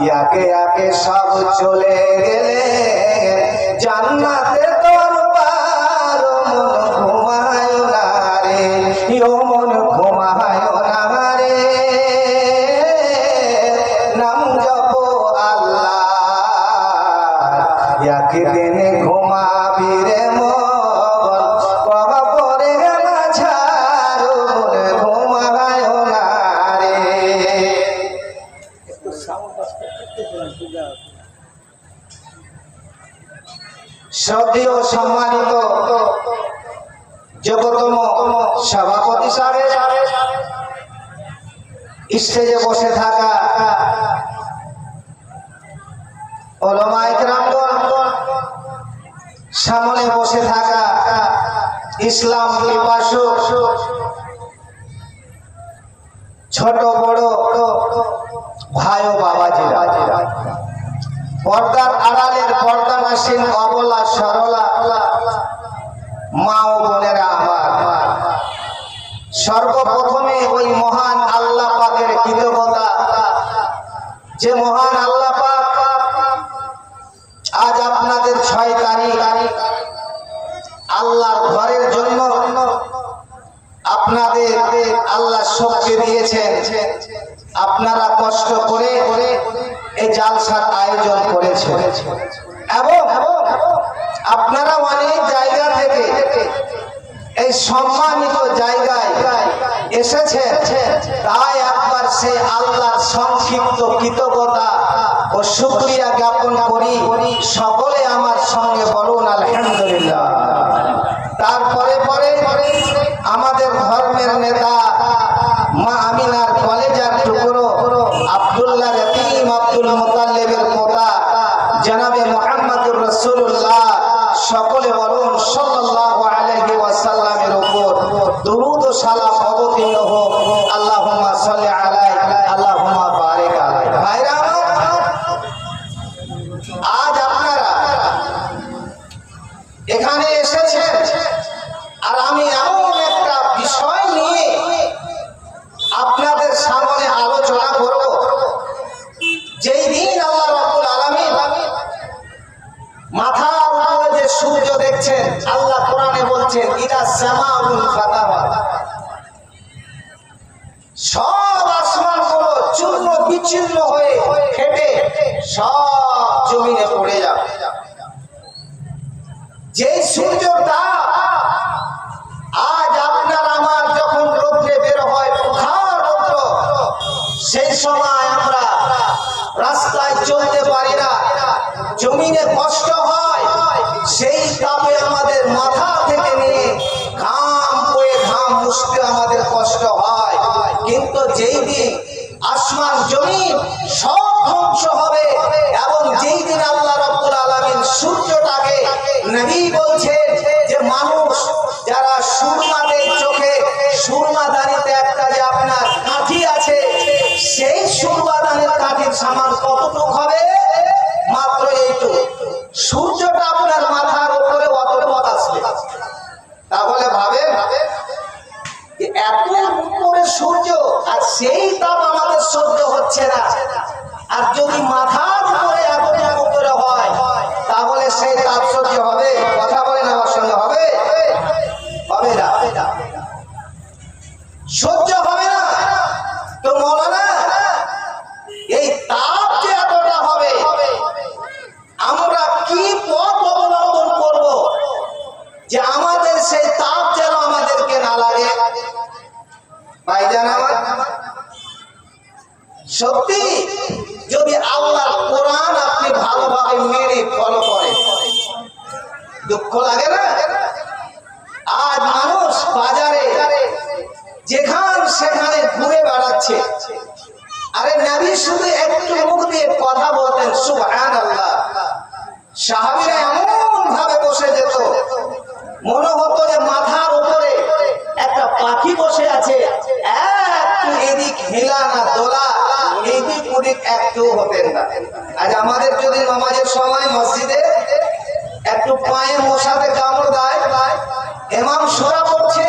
ইয়াকে ইয়াকে সব চলে গেলে জান্নাতে দরবার মন ঘুমায় না রে ও মন ঘুমায় না রে নাম জপ আল্লাহ ইয়াকে দিনে ঘুমাবি রে মন কবরে মাঝার মন ঘুমায় না রে। শ্রদ্ধেয় সম্মানিত যোগ্যতম সভাপতি সাহেব, স্টেজে বসে থাকা ওলামায়ে কেরামগণ, সামনে বসে থাকা ইসলাম পিপাসু ছোট বড় ভাই ও বাবাজিরা, পর্দার আড়ালের পর্দানাসীন অবলা সরলা মা ও বোনেরা আমার, সর্বপ্রথমে ওই মহান আল্লাহ পাকের কৃতজ্ঞতা, যে মহান আল্লাহ পাক আজ আপনাদের 6 তারিখ আল্লাহর ঘরের জন্য আপনাদের আল্লাহ শক্তি দিয়েছেন। আপনারা কষ্ট করে এই জালসার আয়োজন করেছেন এবং আপনারা অনেক জায়গা থেকে এই সম্মানিত জায়গায় এসেছেন। তাই একবার সেই আল্লাহর সংক্ষিপ্ত কৃতজ্ঞতা ও শুকরিয়া জ্ঞাপন করি। সকলে আমার সঙ্গে বলুন আলহামদুলিল্লাহ। তারপরে আমাদের ধর্মের নেতা মা আমিনার কলেজার টুকরো আব্দুল্লাহ রতিম আব্দুল মুতাল্লিবের পোতা জনাবে মুহাম্মদুর রাসূলুল্লাহ, সকলে বলুন সাল্লাল্লাহু আলাইহি ওয়াসাল্লামের উপর দরুদ ও সালাম অবতীর্ণ হোক। আল্লাহুম্মা সাল্লি আলাইহি আল্লাহুম্মা বারিক আলাইহি। ভাইরা আমার, আজ আপনারা এখানে এসেছেন আর আমি এমন একটা বিষয় নিয়ে আপনাদের সামনে আলোচনা করব, যেই দিন আল্লাহ রাব্বুল আলামিন মাথার উপরে যে সূর্য দেখছেন, আল্লাহ কোরআনে বলছেন ইদা সামাউল ফাতারাত, সব আসমানগুলো চূর্ণ বিচ্ছিন্ন হয়ে ফেটে সব জমিনে পড়ে যাবে। যেই সূর্যটা আজ আপনার আমার যখন রৌদ্রে বের হয়, প্রখর রৌদ্র, সেই সময় আমরা রাস্তায় চলতে পারি না, জমিনে কষ্ট হয়, সেই তাপে আমাদের মাথা থেকে নিয়ে ঘাম বয়ে ঘাম মুছতে আমাদের কষ্ট হয়। কিন্তু যেই দিন আসমান জমিন সব ধ্বংস হবে এবং যেই দিন আল্লাহ রাব্বুল আলামিন সূর্যটাকে, নবী বলছেন যে মানুষ যারা সুরমাদের চোখে সুরমাদানিতে একটা যে আপনার কাঠি আছে, সেই সুরমাদানের কাঠির সামান কতটুক হবে? মাত্র এইটুকু। সূর্যটা আপনার মাথার উপরে অতটুকু আসবে। তাহলে ভাবেন এত উপরে সূর্য আর সেই তাপ আমাদের সহ্য হচ্ছে না, আর যদি মাথার উপরে এতটুকু উপরে হয় তাহলে সেই তাপ সহ্য হবে? কথা বলেন আমার সঙ্গে, হবে? হবে না, সহ্য হবে না। তো মৌলানা, এই তাপ যে এতটা হবে, আমরা কি পথ অবলম্বন করব যে আমাদের সেই তাপ যেন আমাদেরকে না লাগে? ভাইজান আমার, সত্যি যদি আল্লাহর কোরআন আপনি ভালোভাবে মেনে ফলো করেন, দুঃখ লাগে না? আজ মানুষ বাজারে যেখান সেখানে ঘুরে বেড়াচ্ছে। আরে নবী শুধু একটু মুখ দিয়ে কথা বলতেন, সুবহানাল্লাহ, সাহাবীরা এমন ভাবে বসে যেত, মনে হতো যে মাথার উপরে একটা পাখি বসে আছে, একটু এদিক হিলা না দোলা, এদিক ওদিক একটু হতেন না। আজ আমাদের যদি নামাজের সময় মসজিদে একটু পায়ে মশাতে কামড় দেয়, ইমাম সূরা পড়ছে,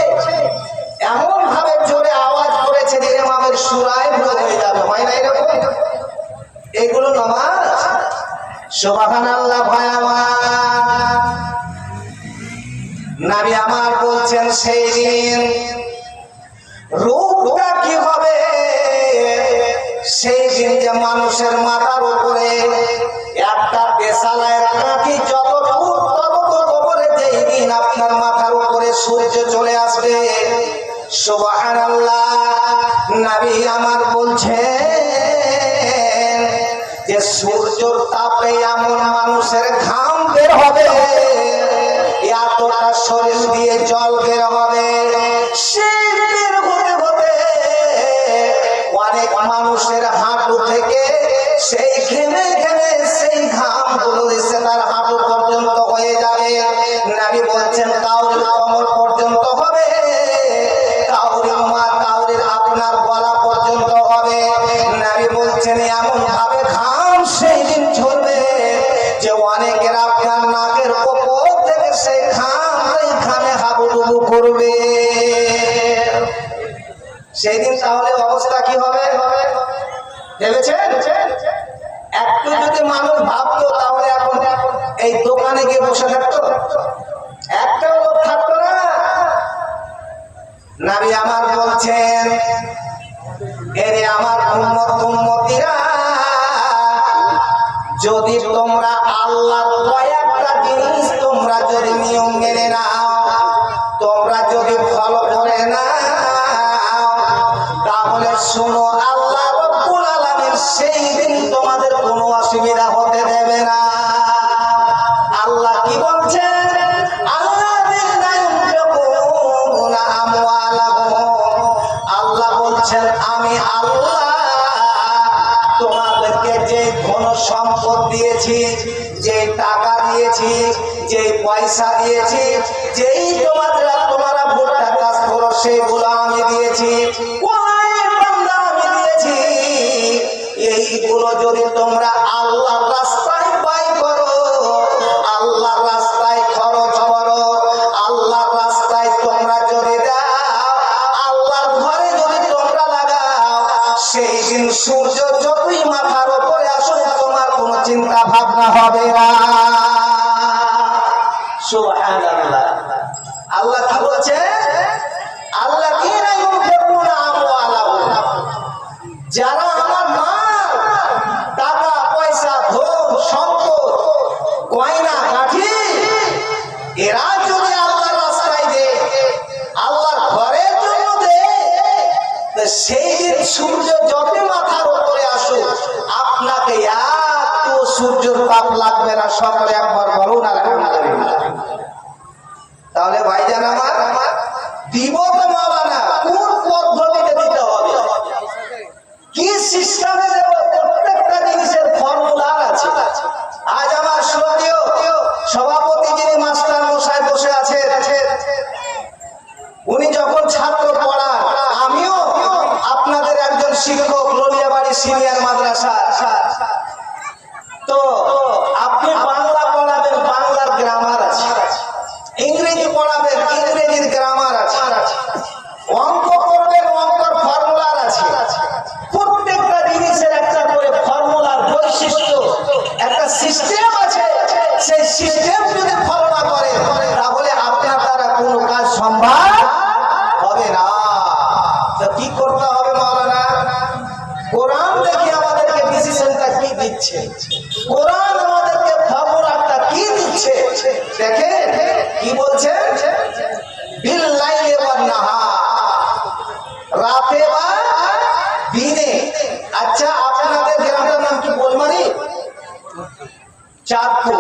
এমন ভাবে জোরে আওয়াজ করেছে যে ইমামের সূরায় ভুল হয়ে যাবে, হয় না এরকম? এগুলো নামাজ? সুবহানাল্লাহ। ভাই আমার, নবী আমার বলছেন সেই দিন রূপটা কি হবে, সেই দিন যে মানুষের মাথার উপরে একটা পেশালায় কাঠি যতটুকু ততটুকু করে, যেই দিন আপনার মাথার উপরে সূর্য চলে আসবে। সুবহানাল্লাহ। নবী আমার বলছেন যে সূর্যের তাপে এমন মানুষের ঘাম বের হবে, এতটা শরীর দিয়ে জল বের হবে, সেই বের হতে হতে অনেক মানুষের হাঁটু থেকে সেই ঘেমে ঘেমে সেই ঘাম গুলো এসে তার হাঁটু পর্যন্ত হয়ে যাবে। নবী বলছেন কাউরির কোমর পর্যন্ত হবে, কাউরির কাউরির আপনার গলা পর্যন্ত হবে। নবী বলছেন এমন ভাবে ঘাম সেই দিন ঝরবে যে অনেকের আপনার নাকের উপর থেকে সেই ঘামে হাবুডুবু করবে। সেই দিন তাহলে অবস্থা কি হবে ভেবেছেন? একটু যদি মানুষ ভাবতো তাহলে এখন এই দোকানে গিয়ে বসে থাকতো, একটা লোক থাকতো না। নবী আমার বলছেন এরে আমার উম্মত উম্মতিরা, যদি তোমরা আল্লাহর কয়েকটা জিনিস তোমরা যদি নিয়ম মেনে নাও, তোমরা যদি ফলো করে নাও, তাহলে শোনো আল্লাহ রাব্বুল আলামিন সেই দিন তোমাদের কোনো অসুবিধা হতে দেবে না। আল্লাহ কি বলছেন? আল্লাহ বলছেন আমি আল্লাহ তোমাদেরকে যে ধন সম্পদ দিয়েছি, যে টাকা দিয়েছি, যে পয়সা দিয়েছি, যেই তোমরা ভোটটা কাজ করো সেগুলো আমি দিয়েছি, আমি দিয়েছি। এইগুলো যদি তোমরা আল্লাহর রাস্তায় ব্যয় করো, আল্লাহর রাস্তায় খরচ করো, আল্লাহর রাস্তায় তোমরা যদি দাও, আল্লাহর ঘরে যদি তোমরা লাগাও, সেই দিন সূর্য যতই মাথার উপরে আসুক তোমার কোনো চিন্তা ভাবনা হবে না। সুবহানাল্লাহ। আল্লাহ কি বলছে? আল্লাহ কি না ইউনফিকুনা আমওয়ালাহুম, যারা আমার মাল, টাকা পয়সা, ধন সম্পদ, গয়না গাঠি, এরা যদি আল্লাহর রাস্তায় দেয়, আল্লাহর ঘরের জন্য দেয়, তো সেই দিন সূর্য যত মাথার উপরে আসুক আপনাকে এত সূর্যের তাপ লাগবে না। সকলে একবার বলুন আলহামদুলিল্লাহ। তাহলে ভাইজান আমার, দিব তো মাওলানা, কোন পদ্ধতিতে দিতে হবে, কি সিস্টেমে দেব, প্রত্যেকটা জিনিসের ফর্মুলা আছে। আজ আমার শ্রদ্ধেয় সভাপতি যিনি মাস্টার মশাই বসে আছেন, উনি যখন ছাত্র পড়ান, আমিও আপনাদের একজন শিক্ষক, লোলিয়াবাড়ি সিনিয়র মাদ্রাসা। তো আপনি বাংলা পড়াবেন, বাংলার গ্রামার আছে, ইংরেজি পড়াবেন, ইংরেজির গ্রামার আছে, অঙ্ক করবেন, অঙ্কর ফর্মুলার আছে। প্রত্যেকটা জিনিসের একটা করে ফর্মুলার বৈশিষ্ট্য, একটা সিস্টেম আছে। সেই সিস্টেম যদি ফলো না করে তাহলে আপনার দ্বারা কোনো কাজ সম্ভব হবে না। তো কি করতে হবে মাওলানা? কোরআন দেখি আমাদেরকে ডিসিশনটা কি দিচ্ছে, কোরআন আমাদেরকে ফর্মুলাটা কি দিচ্ছে দেখেন। কি বলছে? বিল্লাইলি ওয়ান নাহার, রাতে বা দিনে। আচ্ছা আপনাদের গ্রামের নাম কি বলমারি? চাঁদপুর।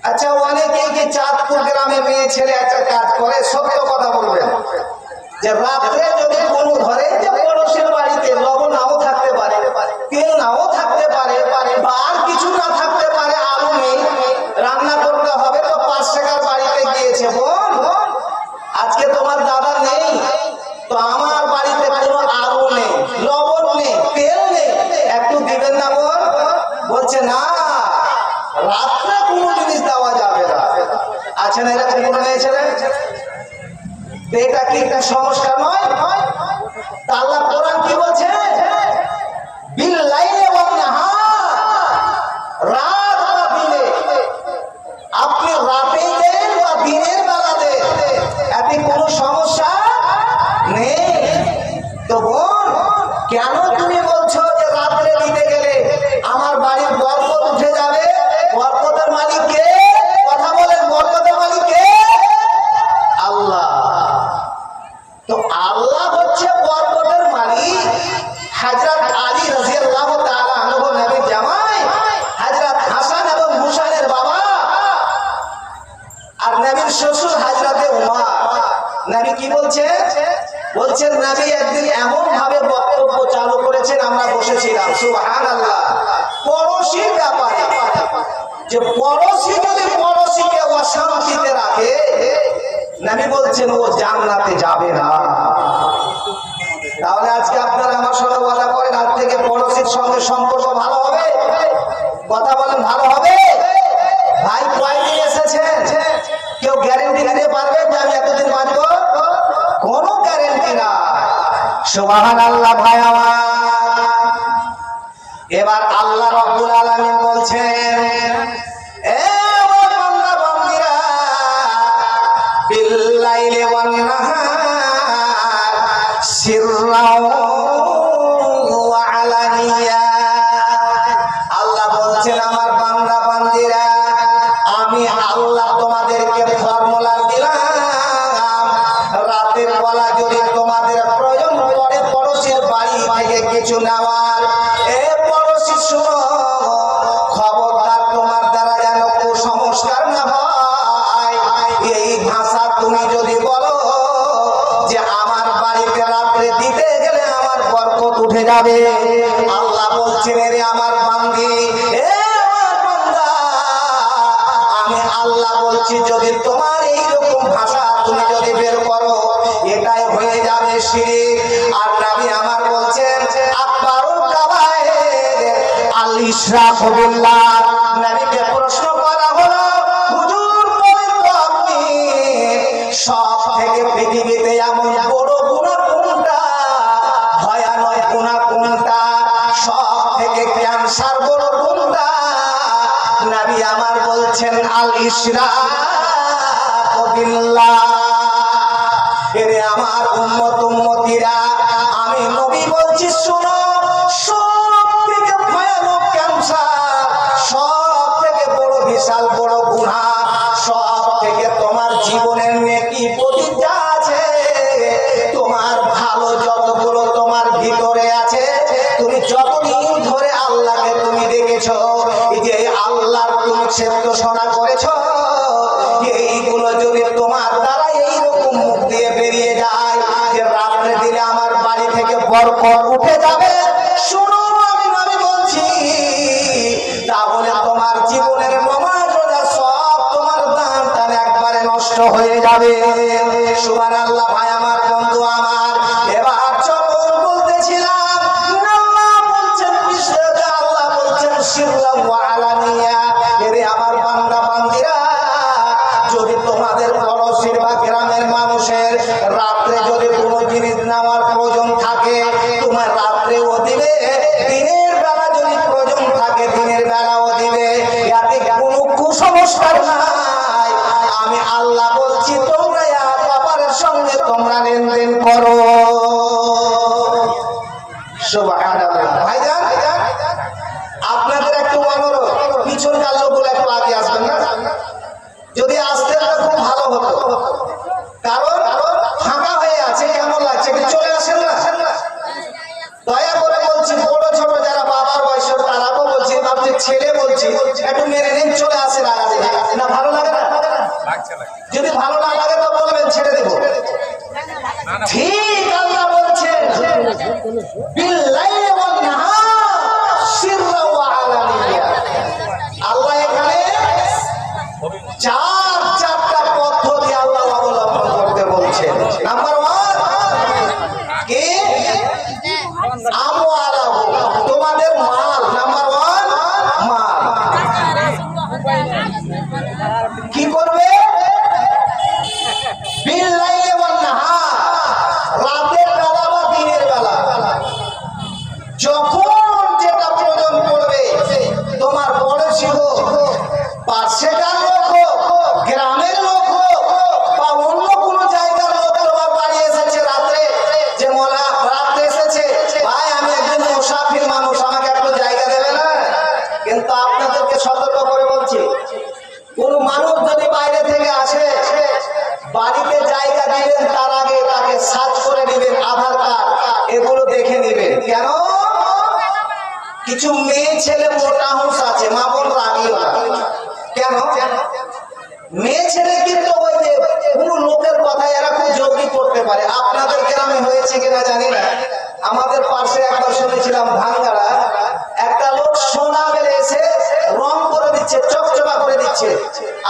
আচ্ছা অনেকেই কি চাঁদপুর গ্রামে মেয়ে ছেলে একটা কাজ করে, সত্য কথা বলবেন যে রাত্রে যদি কোনো ঘরে যে পড়োশের বাড়িতে লবণ নাও থাকতে পারে, তেল নাও থাকতে পারে, বা আর কিছু না থাকতে পারে, আলু নেই, রান্না করতে হবে, তো 5 টাকার বাড়িতে গিয়েছে, বোন আজকে তোমার দাদা নেই, তো আমার বাড়িতে কোনো আলু নেই, লবণ নেই, তেল নেই, একটু দিবেন না বোন? বলছে না, রাত্রে কোনো জিনিস দেওয়া যাবে না। আছে না এরকম কোনো মেয়ে ছেলে? এটা কি একটা সংস্কার নয়? আল্লাহ কোরআন কি বলছে? বিল্লাইলি ওয়ান নাহার, বলছেন নবী একদিন এমন ভাবে বক্তব্য চালু করেছেন, আমরা বসেছিলাম, সুবহানাল্লাহ, পড়োশির ব্যাপারে, যে পড়োশি যদি পড়োশিকে অশান্তিতে রাখে, নবী বলছেন ও জান্নাতে যাবে না। তাহলে আজকে আপনারা আমার সঙ্গে ওয়াদা করেন, আজ থেকে পড়োশির সঙ্গে সম্পর্ক ভালো হবে? কথা বলেন, ভালো হবে? ভাই কয়দিন এসেছেন? কেউ গ্যারেন্টি দিতে পারবে যে আমি এতদিন বাঁচব? কোনো গ্যারেন্টি না। সুবহানাল্লাহ। ভাই আমার, এবার আল্লাহ রাব্বুল আলামিন বলছেন, এ আমার বান্দা বান্দীরা, বিল্লাইলি ওয়ান নাহার সিররাও ওয়া আলানিয়া। আল্লাহ বলছেন, আমার বান্দা বান্দীরা, আমি আল্লাহ তোমাদেরকে ফর্মুলা দিলাম, রাতের বেলা যদি তোমাদের প্রয়োজন পড়ে পড়োশির বাড়ি থেকে কিছু নেওয়ার, এ পড়োশি শোনো, খবরদার তোমার দ্বারা যেন কুসংস্কার না হয়। এই ভাষা তুমি যদি বলো যে আমার বাড়িতে রাত্রে দিতে গেলে আমার বরকত উঠে যাবে, আল্লাহ বলছেন, রে আমার বান্দি, আমি আল্লাহ বলছি, যদি তোমার এইরকম ভাষা তুমি যদি বের করো, এটাই হয়ে যাবে শিরক। আর নবী আমার বলছেন, আকবারুল কাবায়ের আল ইশরাকু বিল্লাহ। নবীকে প্রশ্ন করা হলো, হুজুর বলেন তো আপনি, সব থেকে পৃথিবীতে এমন বড় গুনাহ কোনটা, ভয়ানক গুনাহ কোনটা, সব থেকে ক্যান্সার বড় কোনটা? নবী আমার বলছেন, আল ইশরাকু বিল্লাহ। এরে আমার উম্মত উম্মতিরা, আমি নবী বলছি, শোনো, সব থেকে ভয়ানক ক্যান্সার, সব থেকে বড় বিশাল বড় গুনাহ, সব থেকে তোমার জীবনের নেকি প্রতিজ্ঞা আছে, তোমার ভালো যতগুলো তোমার ভিতরে আছে, তুমি যতদিন ধরে আল্লাহকে তুমি দেখেছো, এই যে আল্লাহর তুমি সত্য শোনা করেছো, এইগুলো যদি তোমার দ্বারা এইরকম মুখ দিয়ে বেরিয়ে যায় যে রাত্রে দিলে আমার বাড়ি থেকে বরকত উঠে যাবে, শুনো আমি নবী বলছি, তাহলে তোমার জীবনের নামাজ রোজা সব তোমার দান টান একবারে নষ্ট হয়ে যাবে। সুবহানাল্লাহ। ভাই আমার, বন্ধু আমার, এবার চলুন বলতেছিলাম, আল্লাহ বলছেন বিষয়টা, আল্লাহ বলছেন সিররাও ওয়া আলানিয়া। এরে আমার বান্দা বান্দীরা, যদি তোমাদের পড়োশির বা গ্রামের মানুষের রাত্রে যদি কোনো জিনিস নেওয়ার প্রয়োজন থাকে, তোমার রাত্রেও দিবে, দিনের বেলা যদি প্রয়োজন থাকে দিনের বেলাও দিবে, এতে কোনো কুসংস্কার নাই। আমি আল্লাহ বলছি, তোমরা ব্যাপারের সঙ্গে তোমরা লেনদেন করো। সুবহানাল্লাহ। ভাইজান, আপনাদের একটু অনুরোধ, পিছনকার লোকগুলো একটু আগে আসবেন না? যদি আসতেন তো খুব ভালো হতো, কারণ ফাঁকা হয়ে আছে, কেমন লাগছে, একটু চলে আসেন না? দয়া করে বলছি, বড় ছোট যারা বাবার বয়সের তারাও বলছি, আপনি ছেলে বলছি, একটু মেরে নিন, চলে আসেন আগে। না ভালো লাগে না? যদি ভালো না লাগে তো বলবেন, ছেড়ে দেব। ঠিক আল্লাহ বলছেন, বিল্লাইলি ওয়ান নাহার সিররাও ওয়া আলানিয়া। আল্লাহ এখানে চারটা পদ্ধতি আল্লাহ অবলম্বন করতে বলছেন। নাম্বার 1 কি? আমওয়ালাহু, তোমাদের মাল। নাম্বার 1 মাল। কি করবে? বিল্লাইলি ওয়ান নাহার, রাতের বেলা বা দিনের বেলা যখন যেটা প্রয়োজন পড়বে, তোমার পড়োশি হোক, পাশেকার লোক হোক, গ্রামের লোক হোক, বা অন্য কোনো জায়গার লোক তোমার বাড়ি এসেছে রাত্রে, যে মোলা রাত্রে এসেছে, ভাই আমি একজন মুসাফির মানুষ, আমাকে একটু জায়গা দেবে না? কিন্তু আপনাদেরকে সতর্ক করে বলছি, কোন মানুষ যদি বাইরে থেকে আসে, বাড়িতে জায়গা দিবেন তার আগে তাকে সার্চ করে নেবেন, আধার কার্ড এগুলো দেখে নেবেন। কেন? কিছু মেয়ে ছেলে মোটা হুঁশ আছে, মা বোন রাগিও না। কেন? মেয়ে ছেলে কিন্তু ওই যে কোন লোকের কথা, এরা খুব যোগ্য চুরি করতে পারে। আপনাদের গ্রামে হয়েছে কিনা জানি না, আমাদের পাশে একবার শুনেছিলাম ভাঙ্গাড়া একটা লোক সোনা বেলে এসে রং করে দিচ্ছে, চকচকা করে দিচ্ছে,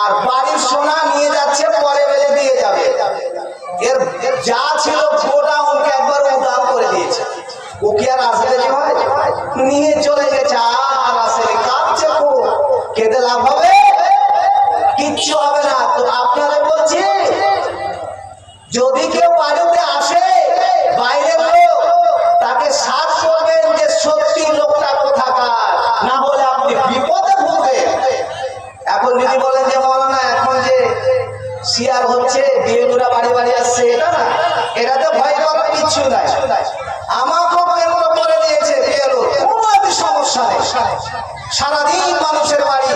আর বাড়ির সোনা নিয়ে যাচ্ছে, পরে বেলে দিয়ে যাবে। এর যা ছিল গোডাউনকে একবার উদাম করে দিয়েছে। ও কি আর আসবে? নিয়ে চলে গেছে, আর আসেনি। কাঁদছে খুব, কেঁদে লাভ হবে? কিচ্ছু হবে না। তো আপনাদের বলছি, যদি কেউ বাড়িতে আসে বাইরের লোক, তাকে সার্চ করবেন যে সত্যি লোকটা কোথাকার, না হলে আপনি বিপদে পড়বেন। এখন যদি বলেন যে মৌলানা এখন যে শিয়ার হচ্ছে, বিয়েগুলা বাড়ি বাড়ি আসছে, এটা না, এটাতে ভয় করার কিছু নাই। আমাকেও কেন্দ্র করে দিয়েছে বিয়েরও, কোনো সমস্যা নেই। সারাদিন মানুষের বাড়ি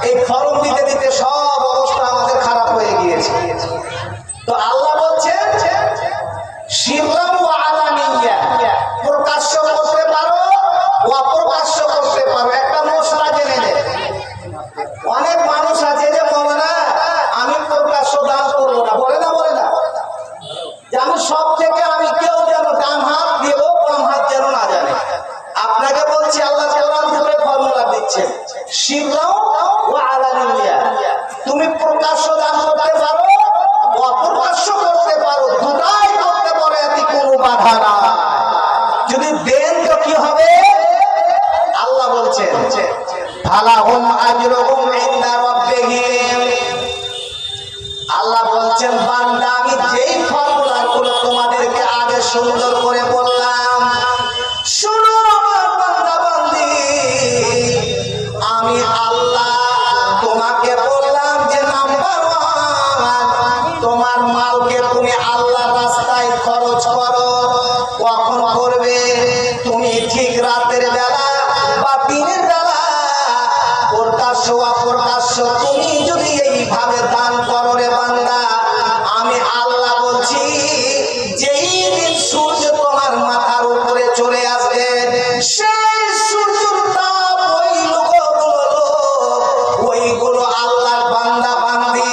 এই ফরম দিতে দিতে সব অবস্থা আমাদের খারাপ হয়ে গিয়েছে। তো আল্লাহ বলছেন সিররাম ওয়া আলানিয়া, প্রকাশ্য করতে পারো, অপ্রকাশ্য করতে পারো। একটা মশলা জেনে নেন, অনেক মানুষ আছে যে মৌলানা আমি প্রকাশ্য দান করবো না, বলে না যে আমি সব থেকে আমি কেউ যেন ডান হাত দেবো, বাম হাত যেন না জানে। আপনাকে বলছি আল্লাহ কোরআন থেকে ফর্মুলা দিচ্ছে, সিররাম ওয়া আলানিয়া, তুমি প্রকাশ্য দান করতে পারো, অপ্রকাশ্য করতে পারো, দুটাই করতে পারো, এতে কোনো বাধা না। যদি দেন তো কি হবে? আল্লাহ বলছেন ফালাহুম আজরুহুম ইনদা রাব্বিহিম। আল্লাহ বলছেন বান্দা, আমি যেই ফর্মুলাগুলো তোমাদেরকে আগে সুন্দর করে বললাম, শোনো আমার বান্দা বান্দি, আমি আল্লাহ তোমাকে বললাম যে নাম্বার 1, তোমার মালকে তুমি আল্লাহর রাস্তায় খরচ করো। কখন করবে? তুমি ঠিক রাতের বেলা বা দিনের বেলা, প্রকাশ্য অপ্রকাশ্য, তুমি যদি এইভাবে দান করো রে বান্দা, আমি আল্লাহ বলছি যেই দিন সূর্য তোমার মাথার উপরে চলে আসবে, সেই সূর্যের তাপ ওইগুলো আল্লাহর বান্দা বান্দি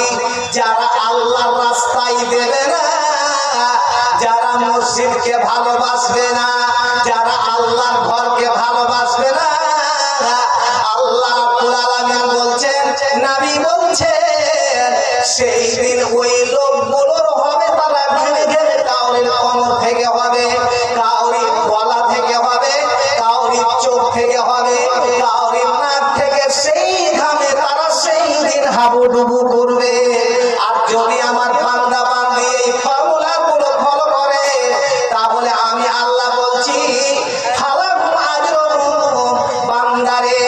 যারা আল্লাহর রাস্তায় দেবে না, যারা মসজিদকে ভালোবাসবে না, যারা আল্লাহর ঘরকে ভালোবাসবে না, আল্লাহ রাব্বুল আলামিন বলছেন, নবী বলছেন, সেই দিন ওই লোকগুলোর হবে তারা ঘেমে ঘেমে, কাউরির কোমর থেকে হবে, কাউরির গলা থেকে হবে, কাউরির চোখ থেকে হবে, কাউরির নাক থেকে, সেই ঘামে তারা সেই দিন হাবুডুবু করবে। আর যদি আমার বান্দা বান্দি এই ফর্মুলাগুলো ফলো করে, তাহলে আমি আল্লাহ বলছি ফালাহুম আজরুহুম, বান্দারে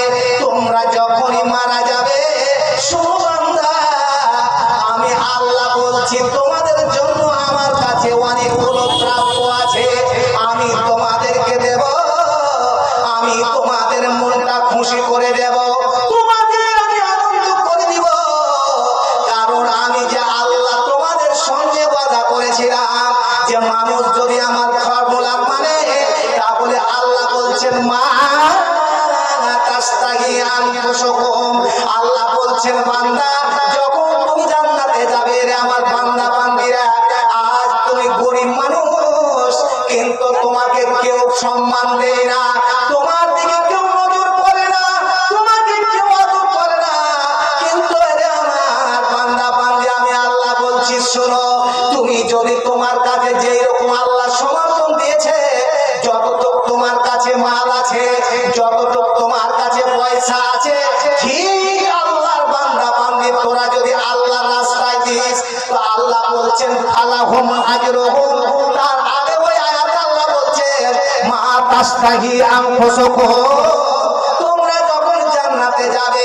তোমরা যখনই মারা যাবে, শোনো বান্দা, আমি আল্লাহ বলছি তোমাদের জন্য আমার কাছে অনেকগুলো প্রাপ্য আছে, আমি তোমাদেরকে দেব, আমি তোমাদের মনটা খুশি করে দেব, তোমাদের আমি আনন্দ করে দিব। কারণ আমি যে আল্লাহ তোমাদের সঙ্গে ওয়াদা করেছিলাম যে মানুষ যদি আমার ফর্মুলা মানে, তাহলে আল্লাহ বলছেন মা তাস্তাগি আনফুসুকুম, আল্লাহ বলছেন বান্দা যখন তুমি জান্নাতে যাবে রে আমার বান্দা বান্দিরা, আজ তুমি গরিব মানুষ, কিন্তু তোমাকে কেউ সম্মান দেয় না, তোমার দিকে কেউ নজর করে না, তোমাকে কেউ আদর করে না, কিন্তু রে আমার বান্দা বান্দি, আমি আল্লাহ বলছি শোনো, তুমি যদি তোমার কাছে যেই রকম আল্লাহ সমর্থন দিয়েছে, যতটুক তোমার কাছে মাল আছে, যতটুক তোমার কাছে পয়সা আছে, ঠিক আল্লাহর বান্দা বান্দি তোরা যদি আল্লাহর রাস্তায় দিস, তো আল্লাহ বলছেন ফালাহুম আজরুহুম। তার আগে ওই আয়াতে আল্লাহ বলছেন মা তাস্তাহি আনফুসুকুম, তোমরা যখন জান্নাতে যাবে,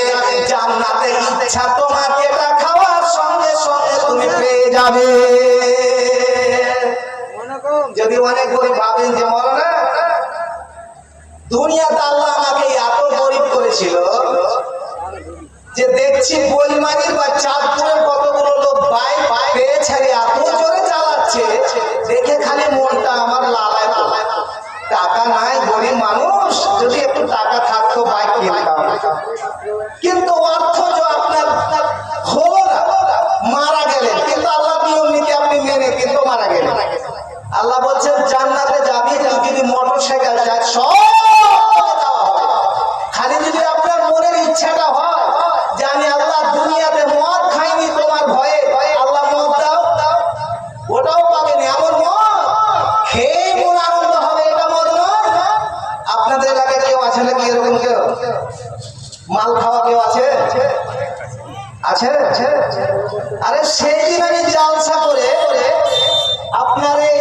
জান্নাতে ইচ্ছা তোমার যেটা খাওয়ার সঙ্গে সঙ্গে তুমি পেয়ে যাবে। যদি অনেক গরিব ভাবেন যে মৌলানা দুনিয়াতে আল্লাহ আমাকে এত গরিব করেছিল যে দেখছি বইমারির বা চাঁদপুরের কতগুলো লোক বাইক পেয়ে ছেড়ে এত জোরে চালাচ্ছে, দেখে খালি মনটা আমার লালায়। টাকা নাই, গরিব মানুষ, যদি একটু টাকা থাকতো বাইক কিনতাম, কিন্তু অর্থ যে আপনার হলো না, মারা গেলেন, কিন্তু আল্লাহ নিয়ম নীতি আপনি মেনে কিন্তু মারা গেলেন। মাল খাওয়া কেউ আছে? আছে? আরে সেই দিন আমি জালসা করে আপনার এই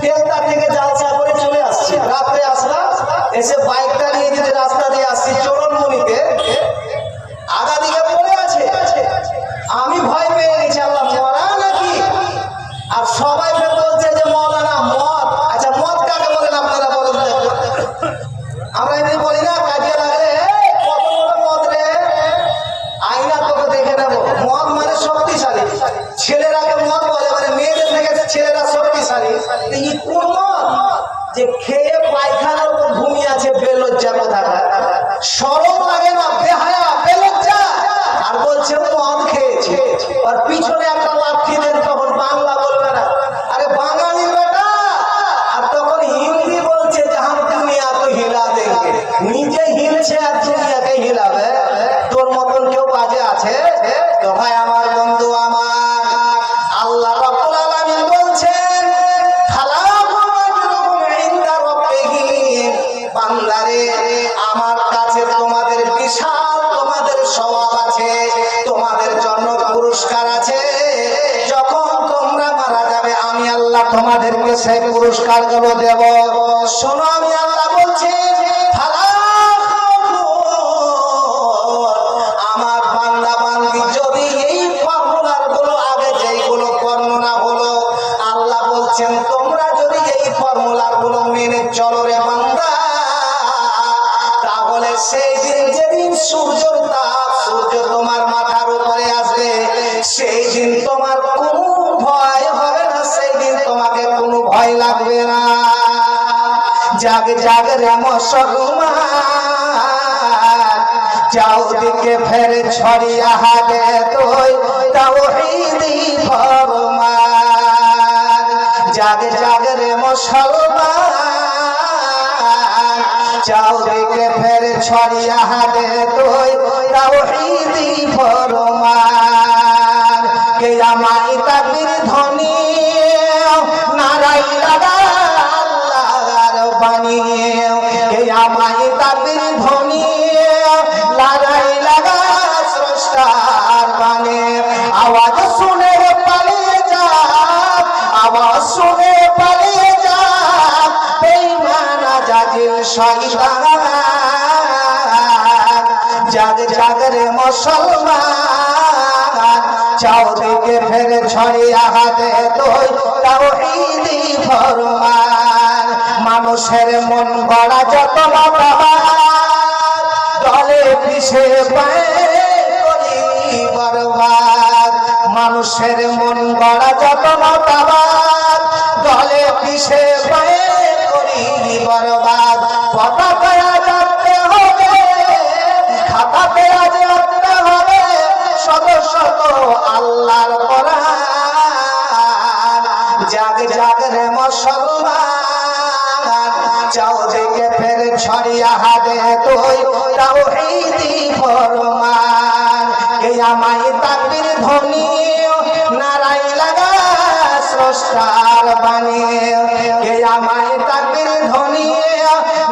তেলতা থেকে জালসা করে চলে আসছি, রাত্রে আসলাম, এসে বাইকটা নিয়ে যদি রাস্তা দিয়ে আসছি চরণমণিতে, আগা দিকে পড়ে আছে। আমি ভয় পেয়ে গেছি, আল্লাহ মরা নাকি। আর সবাই বলছে যে মৌলানা মদ। আচ্ছা মদ কাকে বলেন আপনারা বলেন? আমরা এমনি বলি না কাজে লাগলে কত বড় মদ রে, আইনা তোকে দেখে নেবো। মদ মানে শক্তিশালী, ছেলেরাকে মদ বলে, মানে মেয়েদের থেকে ছেলেরা শক্তিশালী। কোন মদ যে খেয়ে পায়খানার উপর ঘুমিয়ে আছে, বেলজ্জা কোথাকার, শরম লাগে না, বেহায়া বেলজ্জা, আর বলছে মদ খেয়েছে। আর পিছনে একটা লাঠি দেন, তখন বাংলা বলবে না, আরে বাঙালির বেটা। আর তখন হিন্দি বলছে যে হাম দুনিয়া তো হিলা দেंगे, নিজে হিলছে আর দুনিয়াকে হিলাবে। তোর মতন কেউ বাজে আছে? তো ভাই আমার, বন্ধু আমার, আল্লাহ রাব্বুল আলামিন বলছেন বান্দারে, আমার কাছে তোমাদের বিশাল তোমাদের স্বভাব আছে, তোমাদের জন্য পুরস্কার আছে। যখন তোমরা মারা যাবে আমি আল্লাহ তোমাদেরকে সেই পুরস্কার গুলো দেব। শোনো, আমি আল্লাহ বলছি আমার বান্দা বান্দি যদি এই ফর্মুলার গুলো আগে যেইগুলো বর্ণনা হলো, আল্লাহ বলছেন তোমরা যদি এই ফর্মুলার গুলো মেনে চলো রে বান্দা, তাহলে সেই দিন যেদিন সূর্যের তাপ, সূর্য তোমার মাথার উপরে আসবে, সেই দিন তোমার কোনো ভয় হবে না, সেই দিন তোমাকে কোনো ভয় লাগবে না। জাগ জাগ রে মুসলমান, চাউদিকে ফের ছড়িয়া হাতে তুই তাওহীদি ফরমান। জাগ জাগ রে মুসলমান, চাউদিকে ফের ছড়িয়া হাতে তুই তাওহীদি ফরমান। কিয়ামত তাকবীর ধ্বনি নারাই লাগা আল্লাহর বাণী, কিয়ামত তাকবীর ধ্বনি নারাই লাগা স্রষ্টার বাণী। আওয়াজ শুনে পালিয়ে যা, আওয়াজ শুনে পালিয়ে যা বেঈমান জাজিল শয়তান। জাগ জাগ রে মুসলমান, চাউদিকে ফের ছড়িয়া হাতে তুই তাওহীদি ফরমান। মানুষের মন গড়া যত মতবাদ, দলে পিছে পায়ে করি বরবাদ। মানুষের মন গড়া যত মতবাদ, দলে পিছে পায়ে করি বরবাদ। পতাকা যাতে হবে, খাতাতে যাতে হবে, শত শত আল্লাহর কোরআন। জাগ জাগ রে মুসলমান, চাউদিকে ফের ছড়িয়া হাতে তুই তাওহীদি ফরমান। কিয়ামত তাকবীর ধ্বনি নারাই লাগা স্রষ্টার বাণী, কিয়ামত তাকবীর ধ্বনি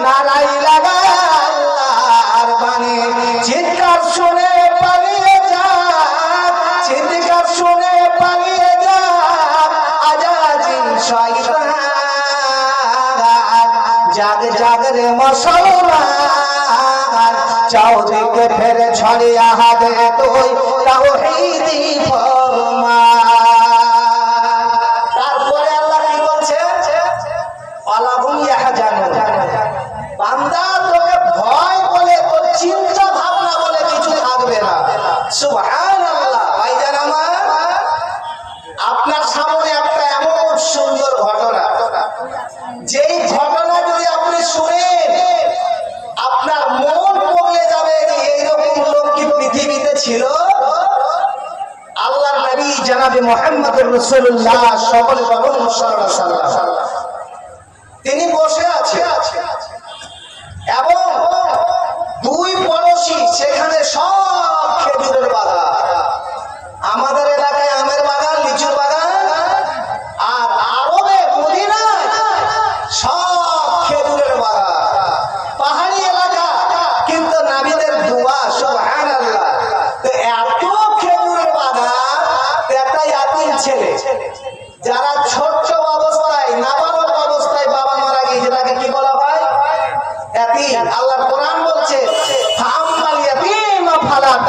নারাই লাগা আল্লাহর বাণী। চিৎকার শুনে পালিয়ে যা, চিৎকার শুনে পালিয়ে যা আজাজিল শয়তান। জাগ জাগ রে মুসলমান, চাউদিকে ফের ছড়িয়া হাতে তুই তাওহীদি ফরমান। তারপরে আল্লাহ কি বলছে? আলাহুম ইয়াহজানুন, বান্দা তোকে ভয় বলে, তোর চিন্তা ভাবনা বলে কিছু থাকবে না। সুবহানাল্লাহ। ভাইজান আমার, আপনার সামনে একটা এমন সুন্দর ঘটনা, যেই ঘটনা যদি আপনি শুনেন আপনার মন পড়ে যাবে যে এইরকম লোক কি পৃথিবীতে ছিল। আল্লাহর নবী জনাবে মুহাম্মদুর রাসূলুল্লাহ সকলে বলুন সাল্লাল্লাহু আলাইহি ওয়াসাল্লাম, তিনি বসে আছে এবং দুই পড়োশী সেখানে সব খেজুরের বাগান। আমাদের এলাকায় আমের বাগান, লিচুর বাগান, আর আরবে মদিনায় সব খেজুরের বাগান। পাহাড়ি এলাকা, কিন্তু নবীদের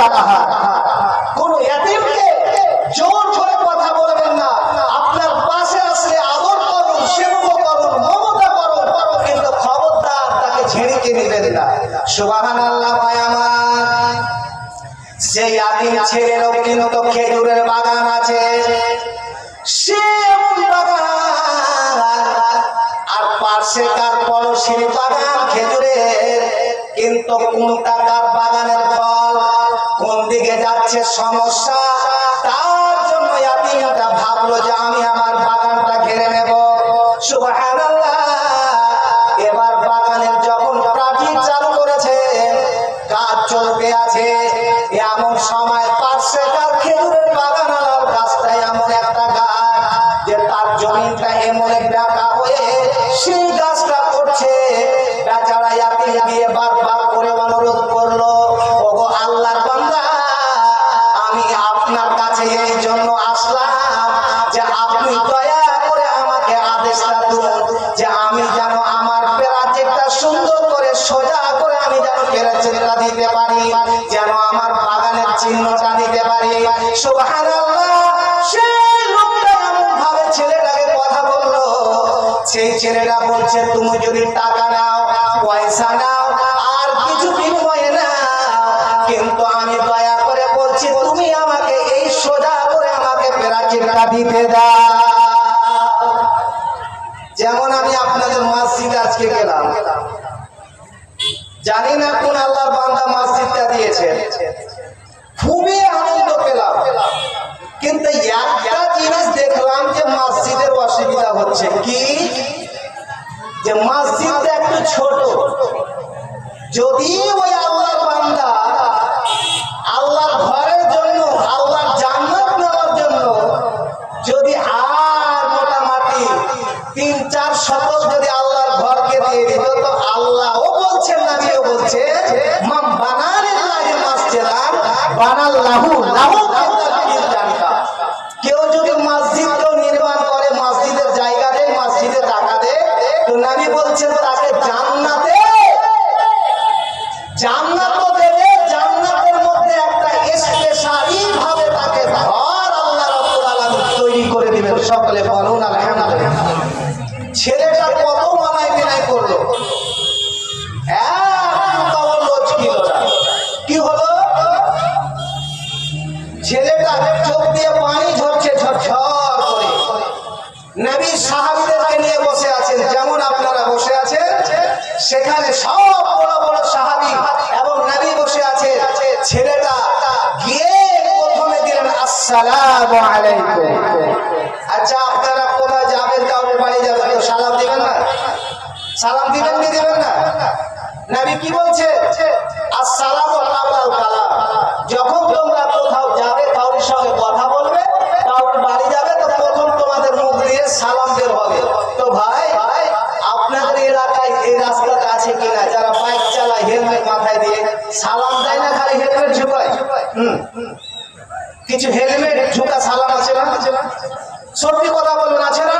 তাকাহা। কোন ইয়াতীমকে জোর করে কথা বলবেন না, আপনার পাশে আসলে আদর করুন, সেবা করুন, মমতা করুন, কিন্তু খবরদার তাকে ঝেড়ে নেবেন না। সুবহানাল্লাহ। ভাই আমার, সেই ইয়াতীম ছেলেরও কিন্তু খেজুরের বাগান আছে, সে বাগান আর পাশে কার পড়শির বাগান খেজুরের, কিন্তু কোন টাকার বাগানের ফল কোন দিকে যাচ্ছে সমস্যা, তার জন্য ইয়াতীমটা ভাবলো যে আমি আমার বাগানটা ঘিরে নেব। সুবহানাল্লাহ। এবার বাগানের যখন প্রাচীর চালু করেছে, কাজ চলতে আছে, এমন সময় পাশে কার খেজুরের বাগানালার গাছটা এমন একটা গাছ যে তার জমিটা এমন একটা হয়ে সেই গাছটা করছে। বেচারা ইয়াতীম গিয়ে বারবার করে অনুরোধ করলো, ওগো আল্লাহর বান্দা, আমি আপনার কাছে এই জন্য আসলাম যে আপনি দয়া করে আমাকে আদেশটা দিন যে আমি যেন আমার প্রাচীরটা সুন্দর করে সোজা করে আমি যেন প্রাচীরটা দিতে পারি, যেন আমার বাগানের চিহ্নটা দিতে পারি। সুবহানাল্লাহ। সেই লোকটা এমন ভাবে ছেলেটাকে কথা বললো, সেই ছেলেটা বলছে তুমি যদি টাকা নাও, পয়সা নাও, আর কিছু বিনিময়ে নাও, কিন্তু আমি দয়া করে বলছি তুমি আমাকে এই সোজা করে আমাকে প্রাচীরটা দিতে দাও। যেমন আমি আপনাদের মসজিদে আজকে গেলাম, জানি না কোন আল্লাহর বান্দা মসজিদটা দিয়েছে, খুবই আনন্দ পেলাম, কিন্তু একটা জিনিস দেখলাম যে মসজিদের অসুবিধা হচ্ছে কি, যে মসজিদটা একটু ছোট। যদি ওই আল্লাহর বান্দা আল্লাহর ঘরের জন্য, আল্লাহর জান্নাত নেওয়ার জন্য যদি আর মোটামুটি 3-4 শতক যদি আল্লাহর ঘরকে দিয়ে দিত, তো আল্লাহও বলছেন, নবীও বলছে, মান বানালিল্লাহি মাসজিদান বানাল্লাহু লাহু ফিল জান্নাহ। কেউ যদি মসজিদ নির্মাণ করে, মসজিদের জায়গা দেয়, মসজিদে টাকা দেয়, তো নবী বলছেন তাকে জান্নাতে, জান্নাতও দেবে, জান্নাতের মধ্যে একটা স্পেশালি ভাবে তাকে ঘর আল্লাহ রাব্বুল আলামিন তৈরি করে দিবেন। সকলে বলুন আলহামদুলিল্লাহ। ছেলেটা কত মানাই বিনাই করলো, কি হলো, ছেলেটা চোখ দিয়ে পানি ঝরছে ঝরঝর করে। নবী সাহাবীদেরকে নিয়ে বসে আছেন, যেমন আপনারা বসে আছেন, সেখানে সব বড় বড় সাহাবী এবং নবী বসে আছে। ছেলেটা গিয়ে প্রথমে দিলেন আসসালামু আলাইকুম। আচ্ছা, আপনারা কোথায় যাবেন, কাউকে বাড়ি যাবেন, তো সালাম দিবেন না? সালাম দিবেন কি দিবেন না? নবী কি বলছে, আসসালামু কাবলাল কালাম। যখন তোমরা কোথাও যাবে, কারোর সঙ্গে কথা বলবে, কারোর বাড়ি যাবে, তো প্রথম তোমাদের মুখ দিয়ে সালাম বের হবে। তো ভাই, আপনাদের এলাকায় এই রাস্তাটা আছে কিনা, যারা বাইক চালায় হেলমেট মাথায় দিয়ে সালাম দেয় না, খালি হেলমেট ঝুঁকায়? কিছু হেলমেট ঝুঁকা সালাম আছে না? সত্যি কথা বলবেন, আছে না?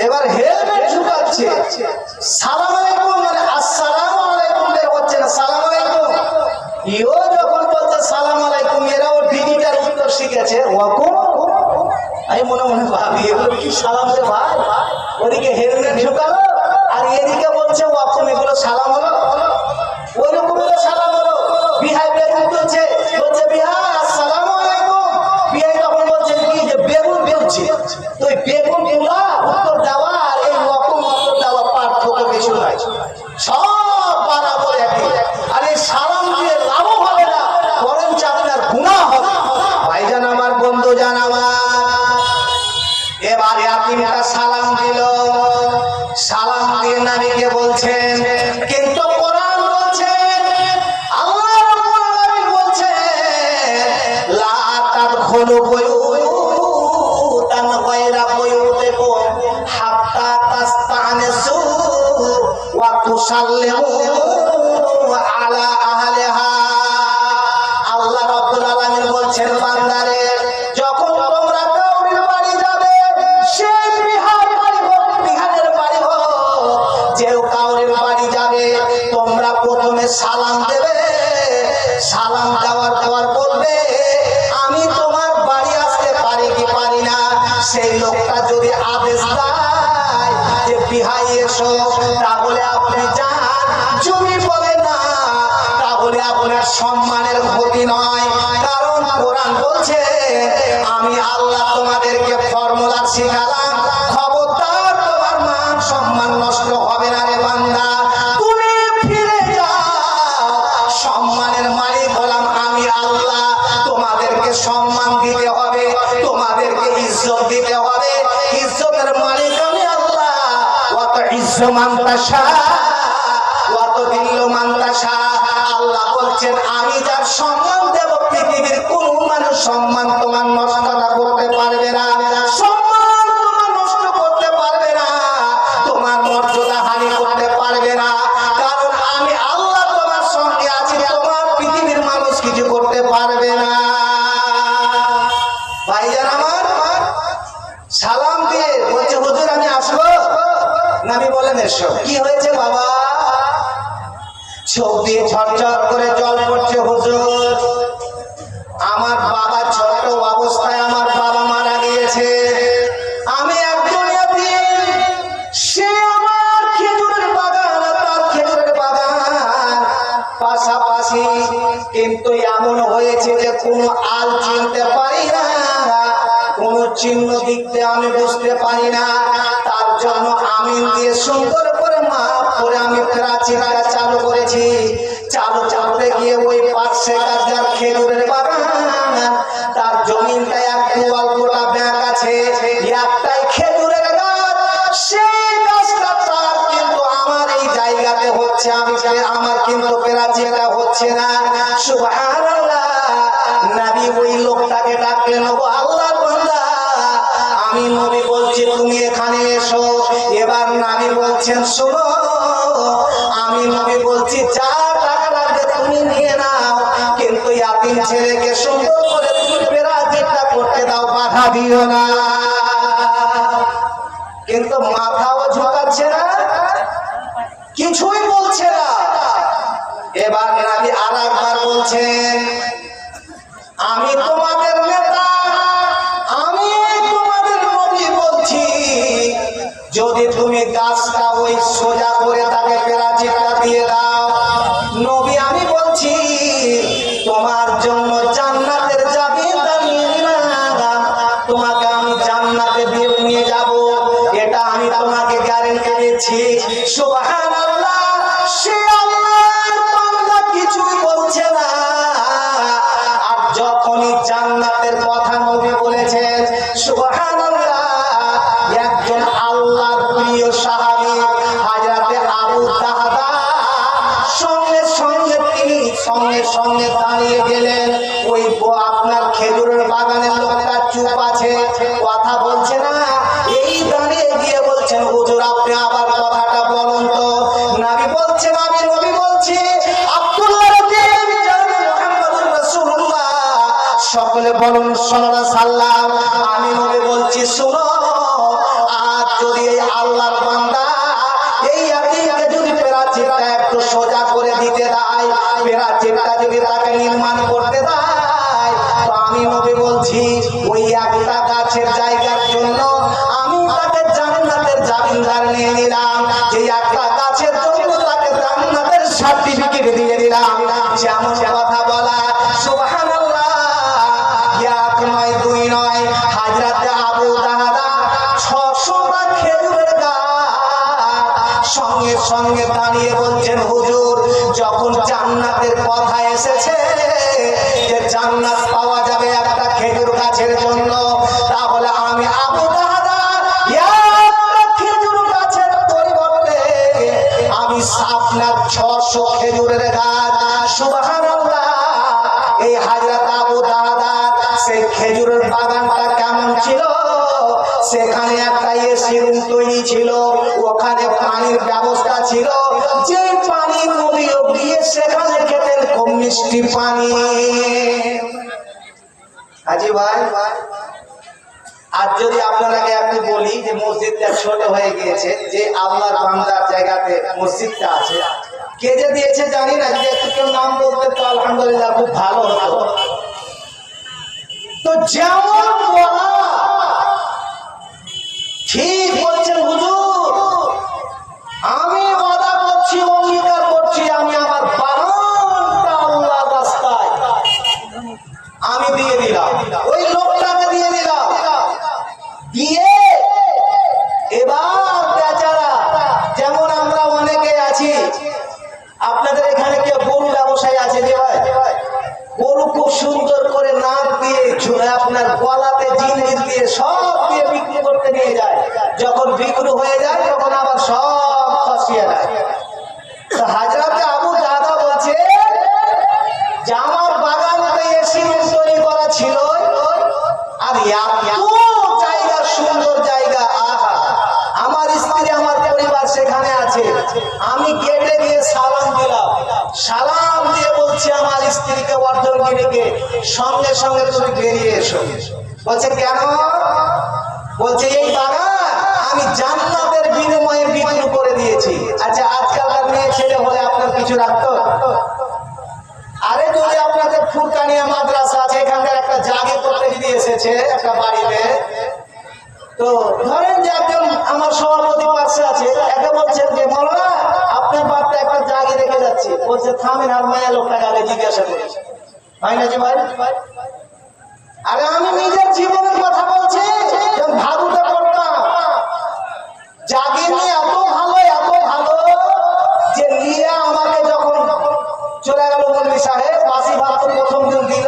এবার হেলমেট ঝুঁকাচ্ছে, সালাম আলাইকুম মানে আসসালামু আলাইকুম বের হচ্ছে না, সালাম আলাইকুম। ইও যখন বলছে সালাম আলাইকুম, এরাও ডিজিটাল উত্তর শিখেছে, ওয়াকুম। আমি মনে মনে ভাবি, এগুলো কি সালাম রে ভাই? ওদিকে হেলমেট ঝুঁকালো আর এদিকে বলছে ওয়াকুম, এগুলো সালাম হলো? ওইরকম সালাম হলো। বিহাই বেগুন তুলছে, বলছে বিহাই আসসালামু আলাইকুম। বিহাই তখন বলছে কি, যে বেগুন বেলছে, তো বেগুন তোলা উত্তর দেওয়া আর এই ওয়াকুম উত্তর দেওয়া পার্থক্য কিছু নাই, সব বরাবর একই। আর এই সালাম দিয়ে লাভও হবে না, বরঞ্চ আপনার গুনাহ হবে। ভাইজান আমার, বন্ধু জান আমার, এবার ইয়াতীমটা সালাম দিল, সালাম দিয়ে নবীকে বলছেন, কিন্তু কোরআন বলছে, আল্লাহ রাব্বুল আলামিন বলছে, লা তাদখুলু বুয়ুতান গায়রা বুয়ুতিকুম হাত্তা তাস্তানিসু ওয়া তুসাল্লিমু আলা আহলিহা। আল্লাহ রাব্বুল আলামিন বলছেন, বান্দারে, যখন তোমরা কাউরির বাড়ি যাবে, সেই বিহানের বাড়ি হোক, যে কাউরির বাড়ি যাবে, তোমরা প্রথমে সালাম দেবে, সালাম দেওয়ার বলবে আমি তোমার বাড়ি আসতে পারি কি পারি না। সেই লোকটা যদি আদেশ দেয় যে বিহাই এসো, তাহলে আপনি যান, যদি বলে না তাহলে আপনার সম্মানের ক্ষতি নয়। কারণ কোরআন বলছে আমি আল্লাহ তোমাদেরকে ফর্মুলা শিখালাম, খবরদার তোমার মান সম্মান নষ্ট হবে না রে বান্দা। তুমি ফিরে যাও, সম্মানের মালিক হলাম আমি আল্লাহ। তোমাদেরকে সম্মান দিতে হবে, তোমাদেরকে ইজ্জত দিতে হবে, ইজ্জতের মালিক আমি আল্লাহ। ওয়াত ইজ্জু মান তাশা ওয়াত দিল্লু মান তাশা। আল্লাহ বলছেন আমি যার সম্মান দেব পৃথিবীর কোন মানুষ সম্মান তোমার নষ্ট করতে পারবে না, সম্মান তোমার নষ্ট করতে পারবে না, তোমার মর্যাদা হানি করতে পারবে না। কারণ আমি আল্লাহ তোমার সঙ্গে আছি, তোমার পৃথিবীর মানুষ কিছু করতে পারবে না। ভাইজান আমার সালাম দিয়ে বলছে হুজুর আমি আসবো। নবী বলেন এসো। কি হয়েছে বাবা? চোখ দিয়ে ঝরঝর করে জল পড়ছে। হুজুর আমার বাবা ছোট অবস্থায় আমার বাবা মারা গিয়েছে, আমি একজন ইয়াতীম। সে আমার খেজুরের বাগান, তার খেজুরের বাগান পাশাপাশি, কিন্তু এমন হয়েছে যে কোনো আল চিনতে পারি না, কোনো চিহ্ন দিকতে আমি বুঝতে পারি না। তার জন্য আমিন দিয়ে সুন্দর করে মাফ করে আমি প্রাচীরটা চালু করেছি। চালু চালতে গিয়ে ওই পাশে কাজার খেজুরের বাগান, তার জমিনটা একটু অল্পটা ব্যাগ আছে, একটাই খেজুরের গাছ। সেই গাছটা তার, কিন্তু আমার এই জায়গাতে হচ্ছে, আমি আমার কিন্তু প্রাচীরটা হচ্ছে না। সুবহানাল্লাহ। নবী ওই লোকটাকে ডাকলেন, ও আল্লাহর বান্দা, আমি নবী বলছি তুমি এখানে এসো। এবার নবী বলছেন শোনো, আমি নবী বলছি যা টাকা লাগবে তুমি নিয়ে নাও, কিন্তু ইয়াতীম ছেলেকে সুন্দর করে তুমি প্রাচীরটা করতে দাও, বাধা দিও না। কিন্তু মাথাও ঝুঁকাচ্ছে না, কিছুই বলছে না। এবার নবী আরেকবার বলছেন আমি তোমাদের নেতা, আমি তোমাদের নবী বলছি যদি তুমি গাছটা ওই সোজা করে তাকে প্রাচীরটা দিয়ে দাও, নবী আমি বলছি তোমার জন্য জান্নাতের চাবিটা নিয়ে নিলাম, তোমাকে আমি জান্নাতে নিয়ে যাব, এটা আমি তোমাকে গ্যারান্টি দিচ্ছি। সুবহানাল্লাহ। সে আল্লাহর বান্দা কিছুই বলছে না। আর যখনই জান্নাতের কথা নবী বলেছেন, সুবহানাল্লাহ, একজন আল্লাহর প্রিয় সাহাবী হযরতে আবু দাহদা সঙ্গে সঙ্গে তিনি সঙ্গে দাঁড়িয়ে গেলেন। ওই আপনার খেজুরের বাগানের লোকটা চুপ আছে, কথা বলছে না। এই দাঁড়িয়ে গিয়ে বলছেন হুজুর আপনি আবার কথাটা বলুন তো। নবী বলছেন আমি নবী বলছি আব্দুল্লাহ রাদিয়াল্লাহু মুহাম্মদুর রাসূলুল্লাহ, সকলে বলুন সাল্লাল্লাহু আলাইহি সাল্লাম। আমি নবী বলছি শুনো, আজ যদি এই আল্লাহর বান্দা এই ইয়াতীমকে যদি প্রাচীরটা একটু সোজা করে দিতে দেয়, প্রাচীরটা যদি তাকে নির্মাণ করতে দেয়, তো আমি নবী বলছি ওই একটা গাছের জায়গার জন্য আমি তাকে জান্নাতের জামিনদার নিয়ে নিলাম, যে একটা গাছের জন্য তাকে জান্নাতের সার্টিফিকেট দিয়ে দিলাম। যেমন কথা বলা। সুবহানাল্লাহ। এক নয় দুই নয়, হযরতে আবু দাহদা 600টা খেজুরের গাছ সঙ্গে সঙ্গে দাঁড়িয়ে বলছেন হুজুর যখন জান্নাতের কথা এসেছে যে জান্নাত পাওয়া যাবে একটা খেজুর গাছের জন্য, তাহলে আমি আবু দাহদা একটা খেজুর গাছের পরিবর্তে আমি আপনার 600 খেজুরের গাছ। সুবহানাল্লাহ। এই হযরত আবু দাহদা সেই খেজুরের বাগানটা কেমন ছিল, সেখানে একটা এসি রুম তৈরি ছিল, ওখানে পানির ব্যবস্থা ছিল, যে পানি নবীও গিয়ে সেখানে খেতেন খুব মিষ্টি পানি। হাজী ভাই, আজ যদি আপনাকে আমি বলি যে মসজিদটা ছোট হয়ে গিয়েছে, যে আল্লাহর বান্দার জায়গাতে মসজিদটা আছে, কে যে দিয়েছে জানি না, যদি একটু কেউ নাম বলতে তো আলহামদুলিল্লাহ যেমন বলা ঠিক বলছেন হুজুর, আমি ওয়াদা করছি, অঙ্গীকার করছি, আমি আমার বাগানটা আল্লাহর রাস্তায় আমি দিয়ে দিলাম, ওই লোকটাকে দিয়ে দিলাম। দিয়ে এবার বেচারা, যেমন আমরা অনেকে আছি, আপনাদের এখানে কেউ গরু ব্যবসায়ী আছে যে ভাই, গরু খুব সুন্দর করে নাক দিয়ে আপনার গলাতে জিনিস দিয়ে সব দিয়ে বিক্রি করতে নিয়ে যায়, যখন বিক্রি হয়ে যায় তখন আবার সব খসিয়ে নেয়। হাজরাতে আবু দাদা বলছে যে আমার বাগানতে এসি তৈরি করা ছিল, আর এত জায়গা, সুন্দর জায়গা, আহা, আমার স্ত্রী আমার পরিবার সেখানে আছে, আমি গেটে গিয়ে সালাম দিলাম, সালাম দিয়ে বলছি আমার স্ত্রীকে অর্ধঙ্গিনীকে, সঙ্গে সঙ্গে তুমি বেরিয়ে এসো। বলছে কেন? বলছে এই বাগান আমি জান্নাতের বিনিময়ে বিক্রি করে দিয়েছি। আচ্ছা, আজকালকার মেয়ে ছেলে হলে আপনার কিছু রাখতো? আরে যদি আপনাদের ফুরকানিয়া মাদ্রাসা আছে, এখানকার একটা জাগে করতে যদি এসেছে একটা বাড়িতে, তো ধরেন যে একজন আমার সভাপতি পাশে আছে, একে বলছেন যে মৌলানা আপনার বাড়িতে একটা জাগে রেখে যাচ্ছি, বলছে থামেন, আর মায়া লোকটাকে আগে জিজ্ঞাসা করি, হয় না যে ভাই? আরে আমি নিজের জীবনের কথা বলছি, যখন ভাদুতে পড়তাম, জাগে নিয়ে এত ভালো যে নিয়ে আমাকে যখন চলে গেল মৌলভী সাহেব, বাসি ভাত তো প্রথম দিন দিল,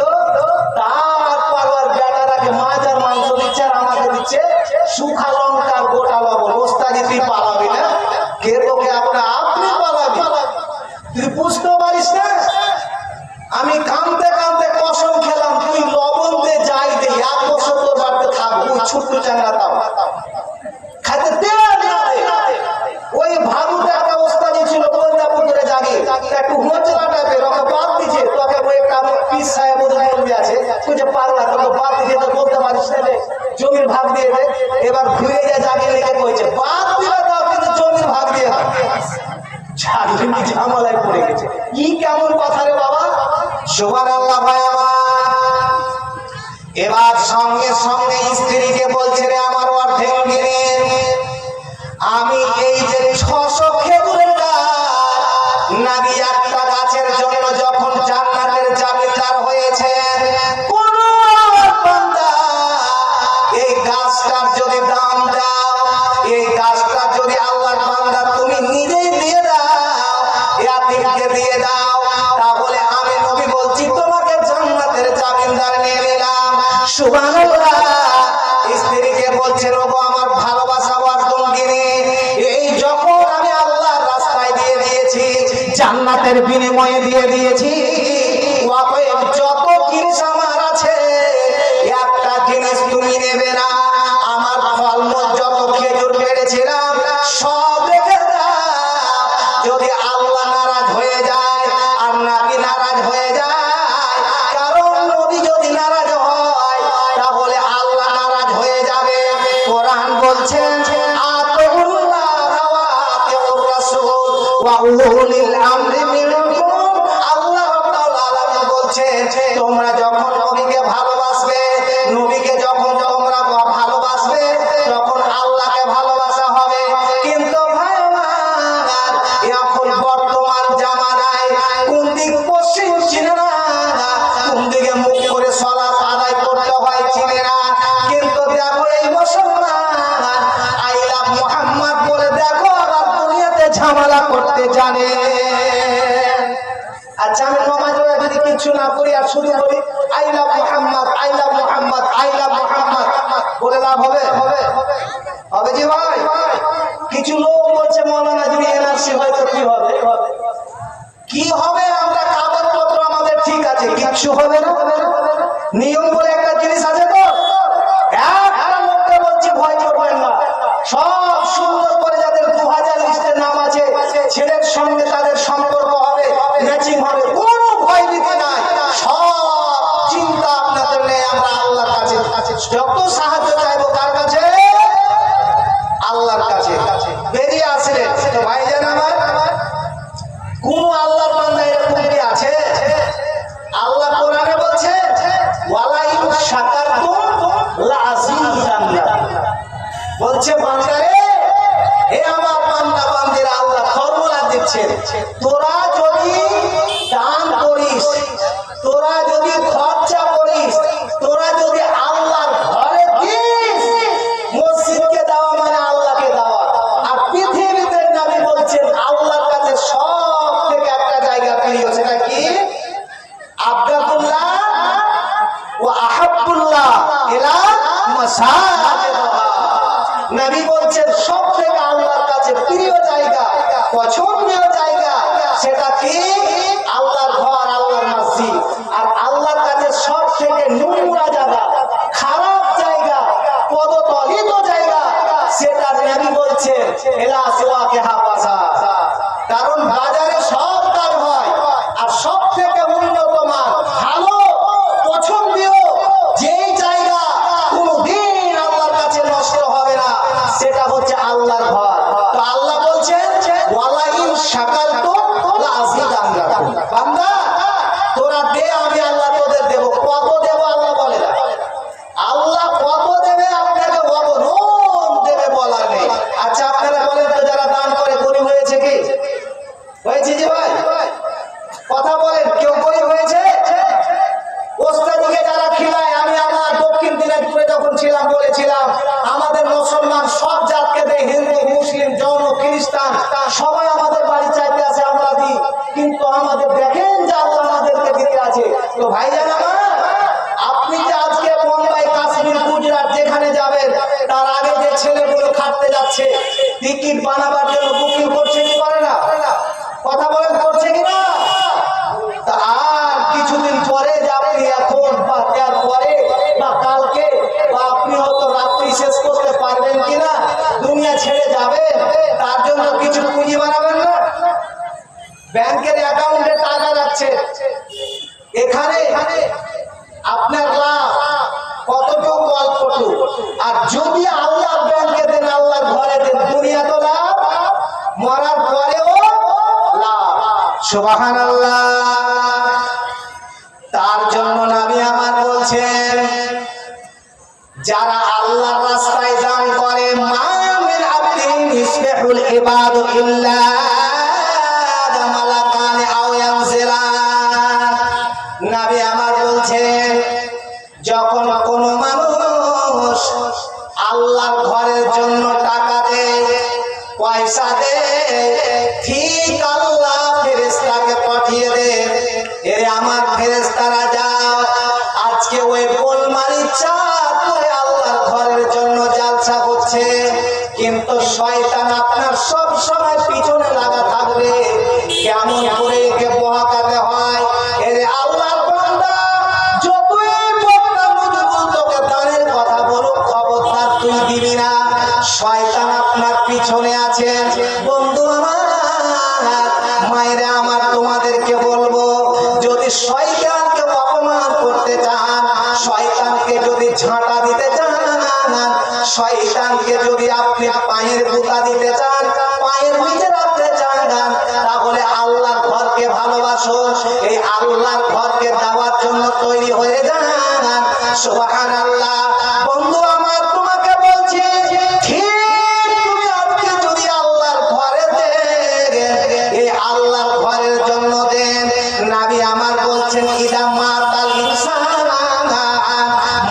তারপর ওর বেটাটাকে মাছ আর মাংস দিচ্ছে, আর আমাকে দিচ্ছে শুকা লঙ্কার গোটা লবণ। ওস্তাদি তুই পালাবি না, কে তোকে আপনি পালাবি, তুই বুঝতে পারিস না? আমি কাঁদতে কাঁদতে কসম খেলাম, তুই লবণ দে যাই দে, 1 বছর তোর বাড়িতে থাকবো, ওই ছোট্ট চ্যাংড়া তাও খাইতে দে। ওই ভাদুতে একটা ওস্তাদি ছিল, বলতে পুকুরে জাগে, একটু হোঁচলা টাইপের, ওকে বাদ দিছে, তোকে ওই একটা পিস সাহেব বলবি আছে, তুই যে পারলা তোকে বাদ দিছে, তো বলতে পারিস না যে জমির ভাগ দিয়ে দে। এবার ঘুরে যায় জাগে লেগে কইছে বাদ দিলে দাও, কিন্তু জমির ভাগ দিয়ে দাও। ঝামেলায় পড়ে গেছে। কি কেমন কথা রে বাবা, সুবহানাল্লাহ ভাই আমার। এবার সঙ্গে সঙ্গে স্ত্রীকে বলছে রে আমার অর্ধেঙ্গিনী, আমি এই যে 600 খেজুরের গাছ, নবী একটা গাছের জন্য যখন জান্নাতের জামিনদার হয়েছেন, কোন বান্দা এই গাছটার যদি দাম দাও, এই গাছটা যদি আল্লাহর বান্দা তুমি নিজেই দিয়ে দাও, ইয়াতিমকে দিয়ে দাও, তাহলে আমি নবী বলছি তোমাকে জান্নাতের জামিনদার নিয়ে নিলাম। সুবহানাল্লাহ। স্ত্রীকে বলছেন ওগো আমার ভালোবাসা অর্ধঙ্গিনী, এই যখন আমি আল্লাহর রাস্তায় দিয়ে দিয়েছি, জান্নাতের বিনিময়ে দিয়ে দিয়েছি, অতএব যত জিনিস আমার আছে একটা জিনিস তুমি নেবে না, আমার ফলমূল যত খেজুর পেড়েছিলাম সব রেখে দাও। যদি আল্লাহ নারাজ হয়ে যায় আর নবী নারাজ হয়ে যায়, কারণ নবী যদি নারাজ হয় তাহলে আল্লাহ নারাজ হয়ে যাবে। কোরআন বলছেন আতিউল্লাহ ওয়া আতিউর রাসূল ওয়া উলিল আমরি মিনকুম। আল্লাহ রাব্বুল আলামিন বলছেন তোমরা যখন নবীকে ভালোবাসবে, নবীকে যখন তোমরা ভালোবাসবে, তখন আল্লাহকে ভালোবাসা হবে। কিন্তু ভাই আমার, এখন বর্তমান জামানায় কোন দিক পশ্চিম চিনে না, কোন দিকে মুখ করে সালাত আদায় করতে হয় চিনে না। কিন্তু দেখো এই মুসলমান আই লাভ মুহাম্মদ বলে দেখো আবার দুনিয়াতে ঝামেলা করতে জানে। আচ্ছা, আমি নামাজ যদি কিছু না করি আর শুধু বলি I love Muhammad, I love Muhammad, I love Muhammad, বলে লাভ হবে? হবে জি ভাই? কিছু লোক বলছে মৌলানা যদি এনআরসি হয় তো কি হবে? কি হবে? আমরা কাগজপত্র আমাদের ঠিক আছে, কিচ্ছু হবে না। নিয়ম বলে একটা জিনিস আছে, তো একটা লোককে বলছি ভয় করবেন না, সব সুন্দর করে যাদের 2000 লিস্টের নাম আছে, ছেলের সঙ্গে তাদের সম্পর্ক হবে, ম্যাচিং হবে, কোনো ভয় দিতে নাই, সব চিন্তা আপনাদের নেই। আমরা আল্লাহর কাছে যত সাহায্য চাইবো কার কাছে? আল্লাহর কাছে। বেরিয়ে আসলেন তো ভাইজান আমার, কোন আল্লাহর বান্দা এরকম কি আছে? আল্লাহ কোরআনে বলছে ওয়ালা ইন বলছে বান্দারে, হে আমার বান্দা বান্দিরা, আল্লাহ ফর্মুলা দিচ্ছেন, তোরা যদি দান করিস, তোরা যদি খরচা করিস, তোরা যদি আল্লাহর ঘরে দিস, মসজিদকে দেওয়া মানে আল্লাহকে দেওয়া। আর পৃথিবীতে নবী বলছেন আল্লাহর কাছে সব থেকে একটা জায়গা প্রিয়, সেটা কি? আব্দাতুল্লাহ ওয়া আহাব্বুল্লাহ ইলা মাসাজিদিহি। নবী বলছেন সব থেকে আল্লাহর কাছে প্রিয় জায়গা, পছন্দনীয় জায়গা, সেটা কি? আল্লাহর ঘর, আল্লাহর মসজিদ। আর আল্লাহর কাছে সব থেকে নোংরা জায়গা, খারাপ জায়গা, পদতলিত জায়গা, সেটা নবী বলছেন ইলা সিওয়াকিহা বাজার। কারণ বাজারে সব কাজ হয়, আর সব থেকে উন্নত মান, ভালো, পছন্দনীয় যেই জায়গা কোনদিন আল্লাহর কাছে নষ্ট হবে না, সেটা হচ্ছে আল্লাহর ঘর। তো আল্লাহ বলছেন ওয়ালা ইন শাকারতুম লা আযীদান্নাকুম। বান্দা তোরা দে, আমি আল্লাহ তোদের দেব। কত দেব আল্লাহ বলে না। আল্লাহ কত দেবে আপনাকে অগণন দেবে, বলার নেই। আচ্ছা আপনারা বলেন তো, যারা দান করে গরিব হয়েছে কি? হয়েছে যে ভাই? কথা বলেন, কেউ গরিব হয়েছে? ওস্তাদিকে যারা খিলায়, আমি আমার দক্ষিণ দিনাজপুরে যখন ছিলাম বলেছিলাম আমাদের মুসলমান সব জাতকে দেয়, হিন্দু, মুসলিম, জৈন, খ্রিস্টান, সবাই আমাদের বাড়ি চাইতে আসে, আমরা দিই। কিন্তু আমাদের দেখেন যে আল্লাহ আমাদেরকে দিতে আছে। তো ভাইজান আমার, আপনি যে আজকে মুম্বাই, কাশ্মীর, গুজরাট যেখানে যাবেন, তার আগে যে ছেলেগুলো খাটতে যাচ্ছে, টিকিট বানাবার জন্য বুকিং করছে কি করে না? কথা বলেন, করছে কিনা? তা আর কিছুদিন পরে যে আপনি এখন বা তার পরে বা কালকে বা আপনি হয়তো রাত্রি শেষ করতে পারবেন কিনা, দুনিয়া ছেড়ে যাবেন, তার জন্য কিছু পুঁজি বানাবেন না? ব্যাংকের অ্যাকাউন্টে টাকা রাখছে, এখানে আপনার লাভ কতটুকু, অল্পটুকু। আর যদি আল্লাহ ব্যাংকে দেন, আল্লাহর ঘরে দেন, দুনিয়া তো লাভ, মরার পরেও লাভ। সুবহানাল্লাহ। তার জন্য নবী আমার বলছেন, যারা আল্লাহর রাস্তায় দান করে, মা মিন আবদিন ইসবিহুল ইবাদু ইল্লা মালাকান আও ইয়ানজিলান। নবী আমার বলছেন, যখন কোন মানুষ আল্লাহর ঘরের জন্য টাকা দেয়, পয়সা দেয়, ঠিক আল্লাহ ফেরেশতাকে পাঠিয়ে দেন, এ আমার ফেরেশতারা যাও, আজকে ওই গোলমারি চাঁদ করে আল্লাহর ঘরের জন্য জালসা করছে, কিন্তু শয়তান আপনার সব সময় পিছনে লাগা থাকবে, কেমন করে একে বহাকাতে হয়। এরে আল্লাহর বান্দা, যতই বক্তা নজরুল তোকে দানের কথা বলুক, খবরদার তুই দিবি না। শয়তান আপনার পিছনে আছে। বন্ধু আমার, মায়েরা আমার, তোমাদেরকে বলবো, যদি শয়তানকে অপমান করতে চান, শয়তানকে যদি ঝাঁটা দিতে চান, শয়তানকে যদি আপনি পায়ের বুতা দিতে চান, পায়ের নিচে রাখতে চান, তাহলে আল্লাহর ঘরকে ভালোবাসো, এই আল্লাহর ঘরকে দেওয়ার জন্য তৈরি হয়ে যান। সুবহানাল্লাহ। বন্ধু আমার, তোমাকে বলছি, ঠিক তুমি আজকে যদি আল্লাহর ঘরে দেন, এই আল্লাহর ঘরের জন্য দেন। নবী আমার বলছেন, ইদা মাতাল ইনসান,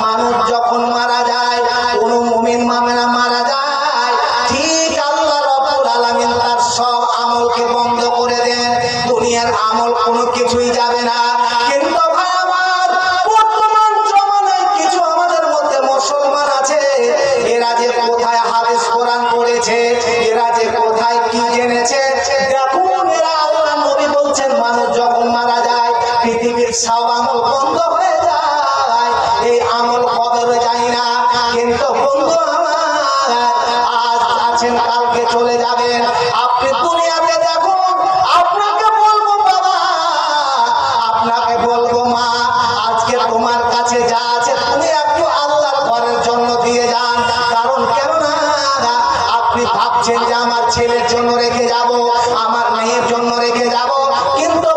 মানুষ যখন মারা যায়, কোন মুমিন মামেনা মারা যায়, ঠিক আল্লাহ রাব্বুল আলামিন তার সব আমলকে বন্ধ করে দেন, দুনিয়ার আমল কোনো কিছুই যাবে না। কিন্তু ভাই আমার, বর্তমান জমানায় কিছু আমাদের মধ্যে মুসলমান আছে, এরা যে কোথায় হাদিস কোরআন পড়েছে, এরা যে কোথায় কি জেনেছে, দেখুন এরা, আল্লাহ নবী বলছেন, মানুষ যখন মারা যায়, পৃথিবীর সব আমল বন্ধ হয়ে যায়, এই আমল কবরে যায় না। কিন্তু বন্ধু আমার, আজ আছেন, কালকে চলে যাবেন। আপনি দুনিয়াতে দেখুন, আপনাকে বলবো বাবা, আপনাকে বলবো মা, আজকে তোমার কাছে যা আছে তুমি একটু আল্লাহর ঘরের জন্য দিয়ে যান। কারণ কেন না, আপনি ভাবছেন যে আমার ছেলের জন্য রেখে যাব, আমার মেয়ের জন্য রেখে যাব, কিন্তু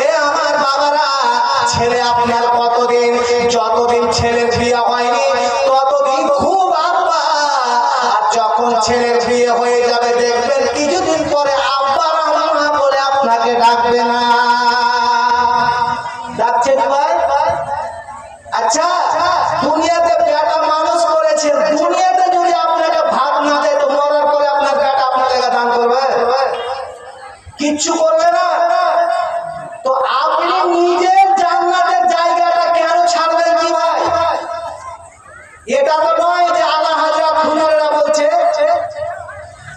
এ আমার বাবারা, ছেলে আপনার কতদিন, যতদিন ছেলের বিয়ে হয়নি ততদিন খুব আব্বা, আর লাগছে না ভাই? আচ্ছা, দুনিয়াতে বেটা মানুষ করেছেন, দুনিয়াতে যদি আপনাকে ভাত না দেয় তো মরার পরে আপনার বেটা আপনার লেগে দান করবে? কিচ্ছু করবে না। তো আপনি নিজের জান্নাতের জায়গাটা কেন ছাড়বেন কি ভাই? এটা তো নয় যে আলা হাজরাত হুজুরেরা বলছে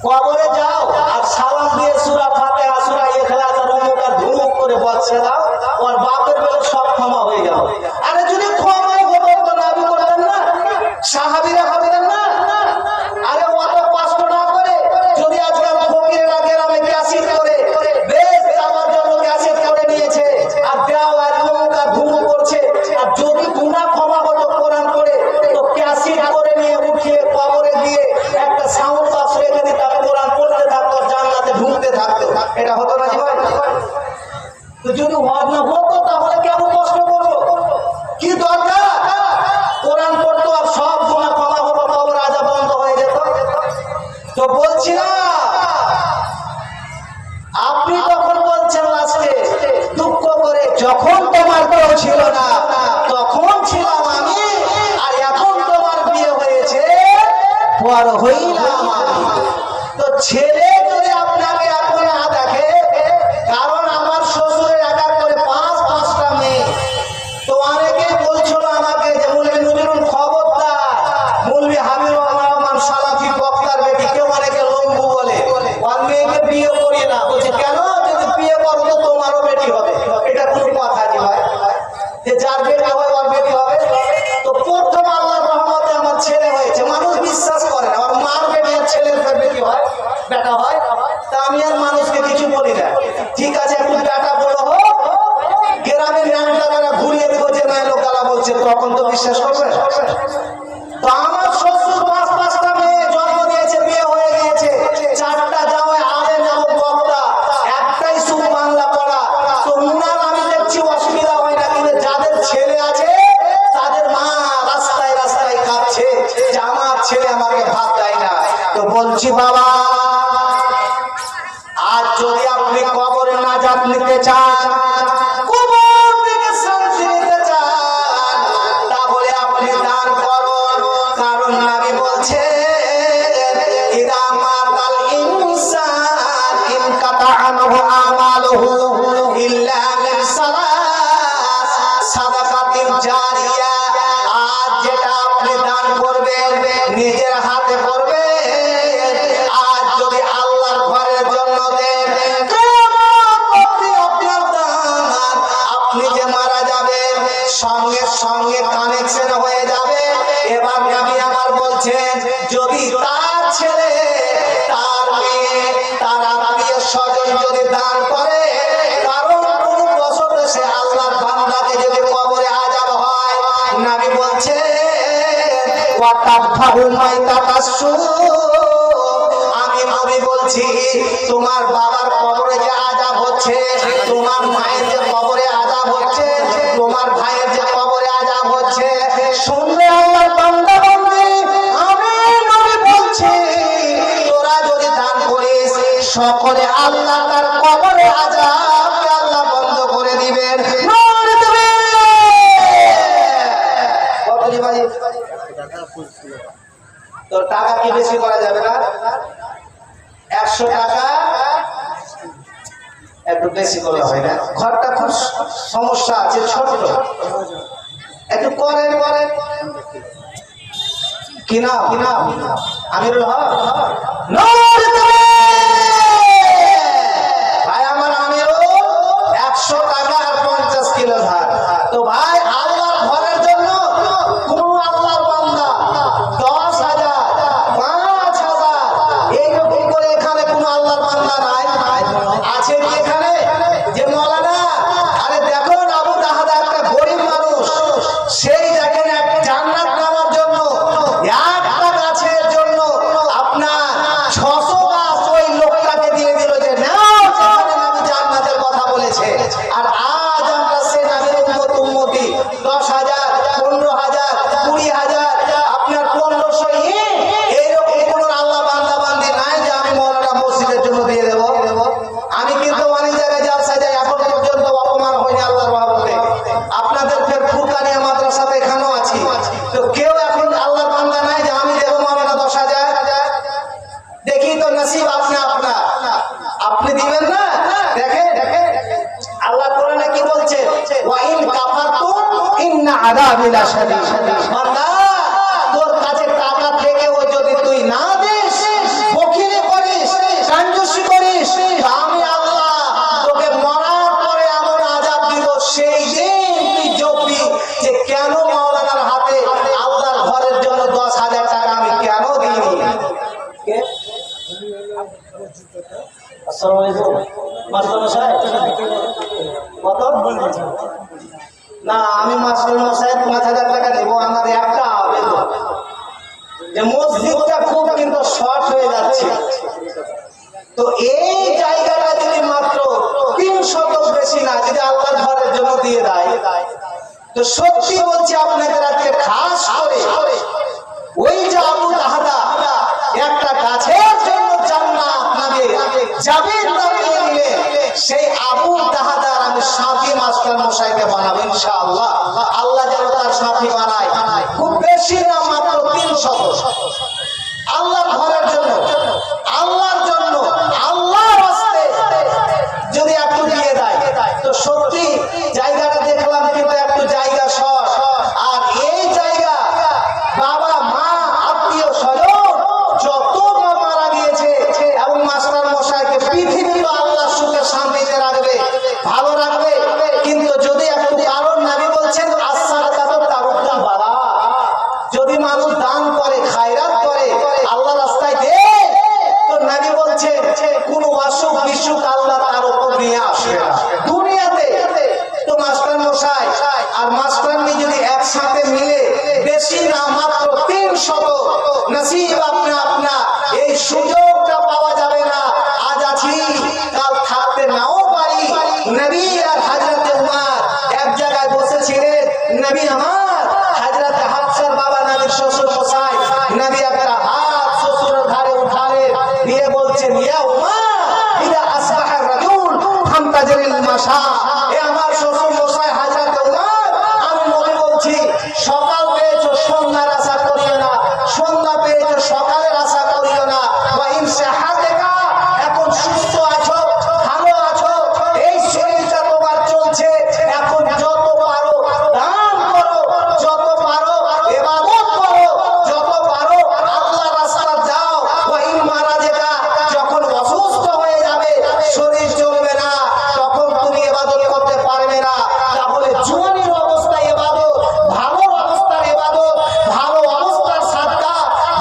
কবরে যাও আর সালাম দিয়ে সূরা ফাতিহা সূরা ইখলাস আর অমুক আর ধুমুক করে বলছে দাও ওর বাপের বেলা সব ক্ষমা হয়ে গেল। আরে যদি ক্ষমাই হতো তো নবী করতেন না, সাহাবীরা হতেন না? আরে অত কষ্ট না করে যদি আজকাল ফকিরেরা গ্রামে ক্যাসেট করে বেশ যাওয়ার জন্য ক্যাসেট করে নিয়েছে আর দেও আর অমুক আর ধুমুক করছে, আর যদি গুনাহ ক্ষমা হতো কোরআন করে তো ক্যাসেট করে নিয়ে উঠিয়ে কবরে দিয়ে একটা সাউন্ড বক্স রেখে দিতে কোরআন পড়তে থাকতো, জান্নাতে ঢুকতে থাকতো। এটা হতো না ভাই? তো যদি হজ না হতো তাহলে কেন কষ্ট করবো? কি দরকার? কোরআন পড়তো আর সব গুনাহ ক্ষমা হতো, কবর আযাব বন্ধ হয়ে যেত। তো বলছি না, আপনি তখন বলছেন লাস্টে দুঃখ করে যখন তোমার কেউ ছিল না তখন ছিলাম আমি, আর এখন তোমার বিয়ে হয়েছে বড় হইলাম আমি। তো ছেলে যদি আপনাকে এখন না দেখে, কারণ আমার শ্বশুরের একা করে পাঁচটা মেয়ে, তো অনেকে বলছিল আমাকে যে মুলবি নজরুল খবরদার, মুলবি হাবিবুর রহমান সালাফি বক্তার বেটি, কেউ অনেকে লম্বু বলে, ওর মেয়েকে বিয়ে করিয়ে না। বলছে কেন? যদি বিয়ে করো তো তোমারও বেটি হবে। এটা কোনো কথা নেই ভাই, যে যার বেটি হয় ওর বেটি হবে। তো প্রথম আল্লাহর রহমতে আমার ছেলে হয়েছে, মানুষ বিশ্বাস করে না, ওর মার বেটি আর ছেলের বেটি হয়, বেটা হয়। তা আমি আর মানুষকে কিছু বলি না, ঠিক আছে একটু বেটা বড় হোক, গ্রামের ন্যাংটারা ঘুরিয়ে দেবো যে না লোক গালা বলছে, তখন তো বিশ্বাস করবে। তো আমার শ্বশুর পাঁচটা মেয়ে জন্ম দিয়েছে, বিয়ে হয়ে গিয়েছে, চারটা জামাই আলেম এবং বক্তা, একটাই সুখ বাংলা পড়া। তো উনার আমি দেখছি অসুবিধা হয় না, কিন্তু যাদের ছেলে আছে তাদের মা রাস্তায় রাস্তায় কাঁদছে যে আমার ছেলে আমাকে ভাত দেয় না। তো বলছি বাবা, আজ যদি আপনি কবরে নাজাত নিতে চান, কবর থেকে শান্তি নিতে চান, তাহলে আপনি দান করুন। কারণ নবী বলছেন ইদা মাতাল ইনসান ইনকাতা আনহু আমালুহু ইল্লা মিন সালাস সাদাকাতিন জারিয়া। আজ যেটা আপনি দান করবেন নিজের হাতে করবেন, আজ যদি আল্লাহর ঘরের জন্য দেন, আপনি যে মারা যাবেন সঙ্গে সঙ্গে কানেকশন হয়ে যাবে। এবার নবী আমার বলছেন যদি তার ছেলে, তার মেয়ে, তার আত্মীয় স্বজন যদি দান করে, কারণ কোন বছর সে আল্লাহর বান্দাকে যদি কবরে আযাব হয়, নবী বলছেন ওয়াতাফাউ মাইতাতাসু, আমি নবী বলছি তোমার বাবার কবরে যে আযাব হচ্ছে, তোমার মায়ের যে কবরে আযাব হচ্ছে, তোমার ভাইয়ের যে কবরে আযাব হচ্ছে, শুনলে আল্লাহর বান্দা বলবে আমি নবী বলছি তোরা যদি দান করিস সকলে আল্লাহ তার কবরে আযাবকে আল্লাহ বন্ধ করে দিবেন। তো টাকা কি বেশি করা যাবে না? 100 টাকা একটু বেশি করলে হয় না? ঘরটা খুব সমস্যা আছে, ছোট, একটু করেন কিনা আমিরুল হক ভাই, আমার আমিরও 100 টাকা আর 50 কিলো ধার। তো ভাই আল্লাহর ঘরের জন্য কোন আল্লাহর বান্দা 10,000 5,000 এইরকম করে, এখানে কোন আল্লাহর বান্দা নাই আছে কি এখানে যে মৌলানা? আরে দেখো আবু দাহাদা একটা গরিব মানুষ, সেই দেখেন এক জান্নাত নামার জন্য একটা গাছের জন্য আপনার 600 গাছ ওই লোক আযাবি লাশাদীদ। বান্দা তোর কাছে টাকা থেকেও যদি তুই না দিস, বখিলি করিস, কাঞ্জুসি করিস, আমি আল্লাহ তোকে মরার পরে এমন আযাব দিব, সেই দিন তুই জপবি যে কেন মাওলানার হাতে আল্লাহর ঘরের জন্য 10,000 টাকা আমি কেন দিইনি। কে? আসসালামু আলাইকুম মাস্টার মশাই। কত? না, আমি মাস্টার মশাই 5,000 টাকা দেব, আমার একটা আবেদন যে মসজিদটা খুব কিন্তু শর্ট হয়ে যাচ্ছে, তো এই জায়গাটা যদি মাত্র 300 বেশি না যদি আল্লাহর ঘরের জন্য দিয়ে দেয়, তো সত্যি বলছি আপনাদের আজকে খাস করে ওই যে আবু দাহাদা একটা গাছের জন্য জান্নাত নামে যাবেন নিয়ে, সেই আবু দাহাদার আমি সাথী মাস্টার মশাইকে বানাবো ইনশাআল্লাহ। আল্লাহ যেন তার সাথী বানায়, খুব বেশি না মাত্র 300। আল্লাহর ঘরের জন্য, আল্লাহর জন্য, আল্লাহর রাস্তায় যদি একটু দিয়ে দেয়, তো সত্যি জায়গাটা দেখলাম কিন্তু একটু জায়গা শর্ট, আর এই জায়গা বাবা মা আত্মীয় স্বজন যত মারা গিয়েছে এবং মাস্টার মশাইকে পৃথিবী আল্লাহ সুখে শান্তিতে রাখবে, ভালো রাখবে, কিন্তু যদি একটু কারণ নবী বলছেন as-সাদাকাতু তারুদ্দুল বালা, যদি মানুষ দান করে, খায়রাত করে, আল্লাহ রাস্তায় দেয়, তো নবী বলছেন কোন অসুখ বিসুখ আল্লাহ তার উপর নিয়ে আসবে না দুনিয়াতে। তো মাস্টার মশাই আর মাস্টারনি যদি একসাথে মিলে বেশি না মাত্র 300 নসিব আপনা আপনা, এই সুযোগটা পাওয়া যাবে না। আজ আছি কাল থাকতে নাও পারি। নবী আর হযরত উমর এক জায়গায় বসেছিলেন, নবী আমার হযরত হাফসার বাবা নবীর শ্বশুর মশাই, নবী একটা হাত শ্বশুরের ঘাড়ে উঠালেন, দিয়ে বলছেন ইয়া উমর ইদা আসবাহা রাজুল ফান্তাজিরিল মাশা। এ আমার শ্বশুর মশাই হযরত উমর, আমি নবী বলছি সকাল পেয়েছো সন্ধ্যার আশা করিও না, সন্ধ্যা পেয়েছো সকালের আশা করিও না। ওয়া ইন সাহাদাকা, এখন সুস্থ আছো, ভালো আছো, এই শরীরটা তোমার চলছে, এখন যত পারো দান করো, যত পারো ইবাদত করো, যত পারো আল্লাহর রাস্তায় যাও। ওয়া ইন মারাজাকা, যখন অসুস্থ হয়ে যাবে, শরীর চলবে না, তখন তুমি ইবাদত করতে পারবে না। তাহলে জোয়ানির অবস্থায় ইবাদত, ভালো অবস্থার ইবাদত, ভালো অবস্থার সাদকা,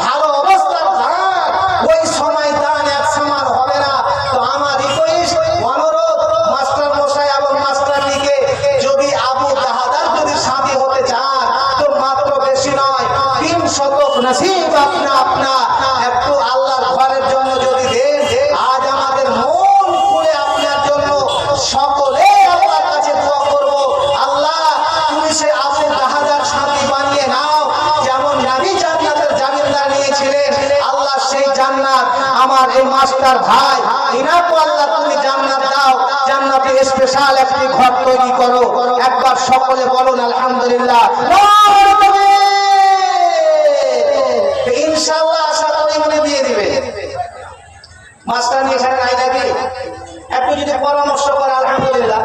ভালো অবস্থার দান, ওই সময় দান এক সমান হবে না। তো আমার রিকোয়েস্ট, অনুরোধ, মাস্টার মশাই এবং মাস্টারনিকে যদি আবু দাহাদার যদি সাথী হতে চান, তো মাত্র বেশি নয় 300 নসিব আপনা আপনা একটু আল্লাহর ঘরের জন্য যদি দেন, আজ আমাদের মন খুলে আপনার জন্য সকলে আল্লাহর কাছে দোয়া করব, আল্লাহ তুমি সে আবু দাহাদার সাথী বানিয়ে নাও, যেমন নবী জান্নাতের জামিনদার নিয়েছিলেন। আল্লাহ সেই জান্নাত আমার এই মাস্টার ভাই ইনাকো আল্লাহ তুমি জান্নাত দাও, জান্নাতে স্পেশাল একটি ঘর তৈরি করো। একবার সকলে বলুন আলহামদুলিল্লাহ। ইনশাআল্লাহ আশা করি উনি দিয়ে দিবে। মাস্টার নিয়ে এখানে নাই নাকি? একটু যদি পরামর্শ করে আলহামদুলিল্লাহ।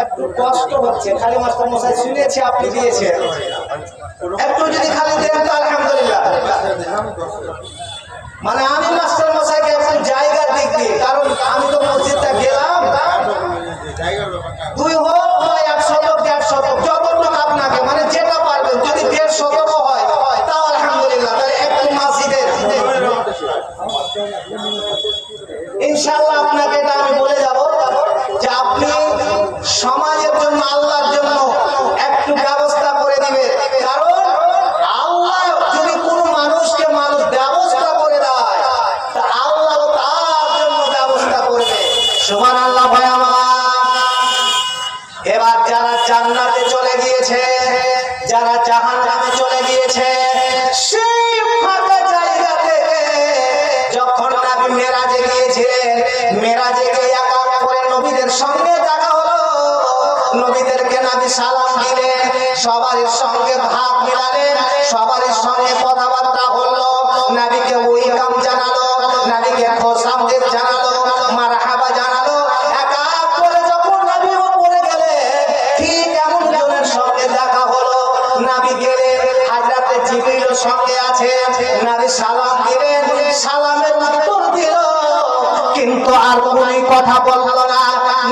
একটু কষ্ট হচ্ছে, খালি মাস্টার মশাই শুনেছি আপনি দিয়েছেন, একটু যদি খালি দেন তো আলহামদুলিল্লাহ। মানে আমি মাস্টার মশাইকে এখন জায়গার দিক দিয়ে, কারণ আমি তো মসজিদটা গেলাম, 2 হোক বা 100 150, যতটুকু আপনাকে মানে যেটা পারবেন, যদি 150 হয় তাও আলহামদুলিল্লাহ। তাহলে একটু মসজিদের ইনশাআল্লাহ আপনাকে এটা আমি বলে যাব যে আপনি সমাজের জন্য, আল্লাহর জন্য একটু ব্যবস্থা করে দিবেন, কারণ আল্লাহ যদি কোনো মানুষকে মানুষ ব্যবস্থা করে দেয়, তা আল্লাহ তার জন্য ব্যবস্থা করবে। সুবহানাল্লাহ। ভাই আমার, এবার যারা জান্নাতে চলে গিয়েছে, যারা জাহান্নামে চলে গিয়েছে, সেই ফাঁকা জায়গা থেকে যখন নবী মেরাজে গিয়েছিলেন, মেরাজে গিয়ে একা করে নবীদের সঙ্গে দেখা হলো, নবীদেরকে নবী সালাম দিলেন, সবার সঙ্গে ভাব মিলালেন, সবার সঙ্গে কথাবার্তা হলো, নবীকে ওয়েলকাম জানালো, নবীকে খোশ আমদেদ জানালো, মারহাবা জানালো, কিন্তু আর কোনো কথা বললো না।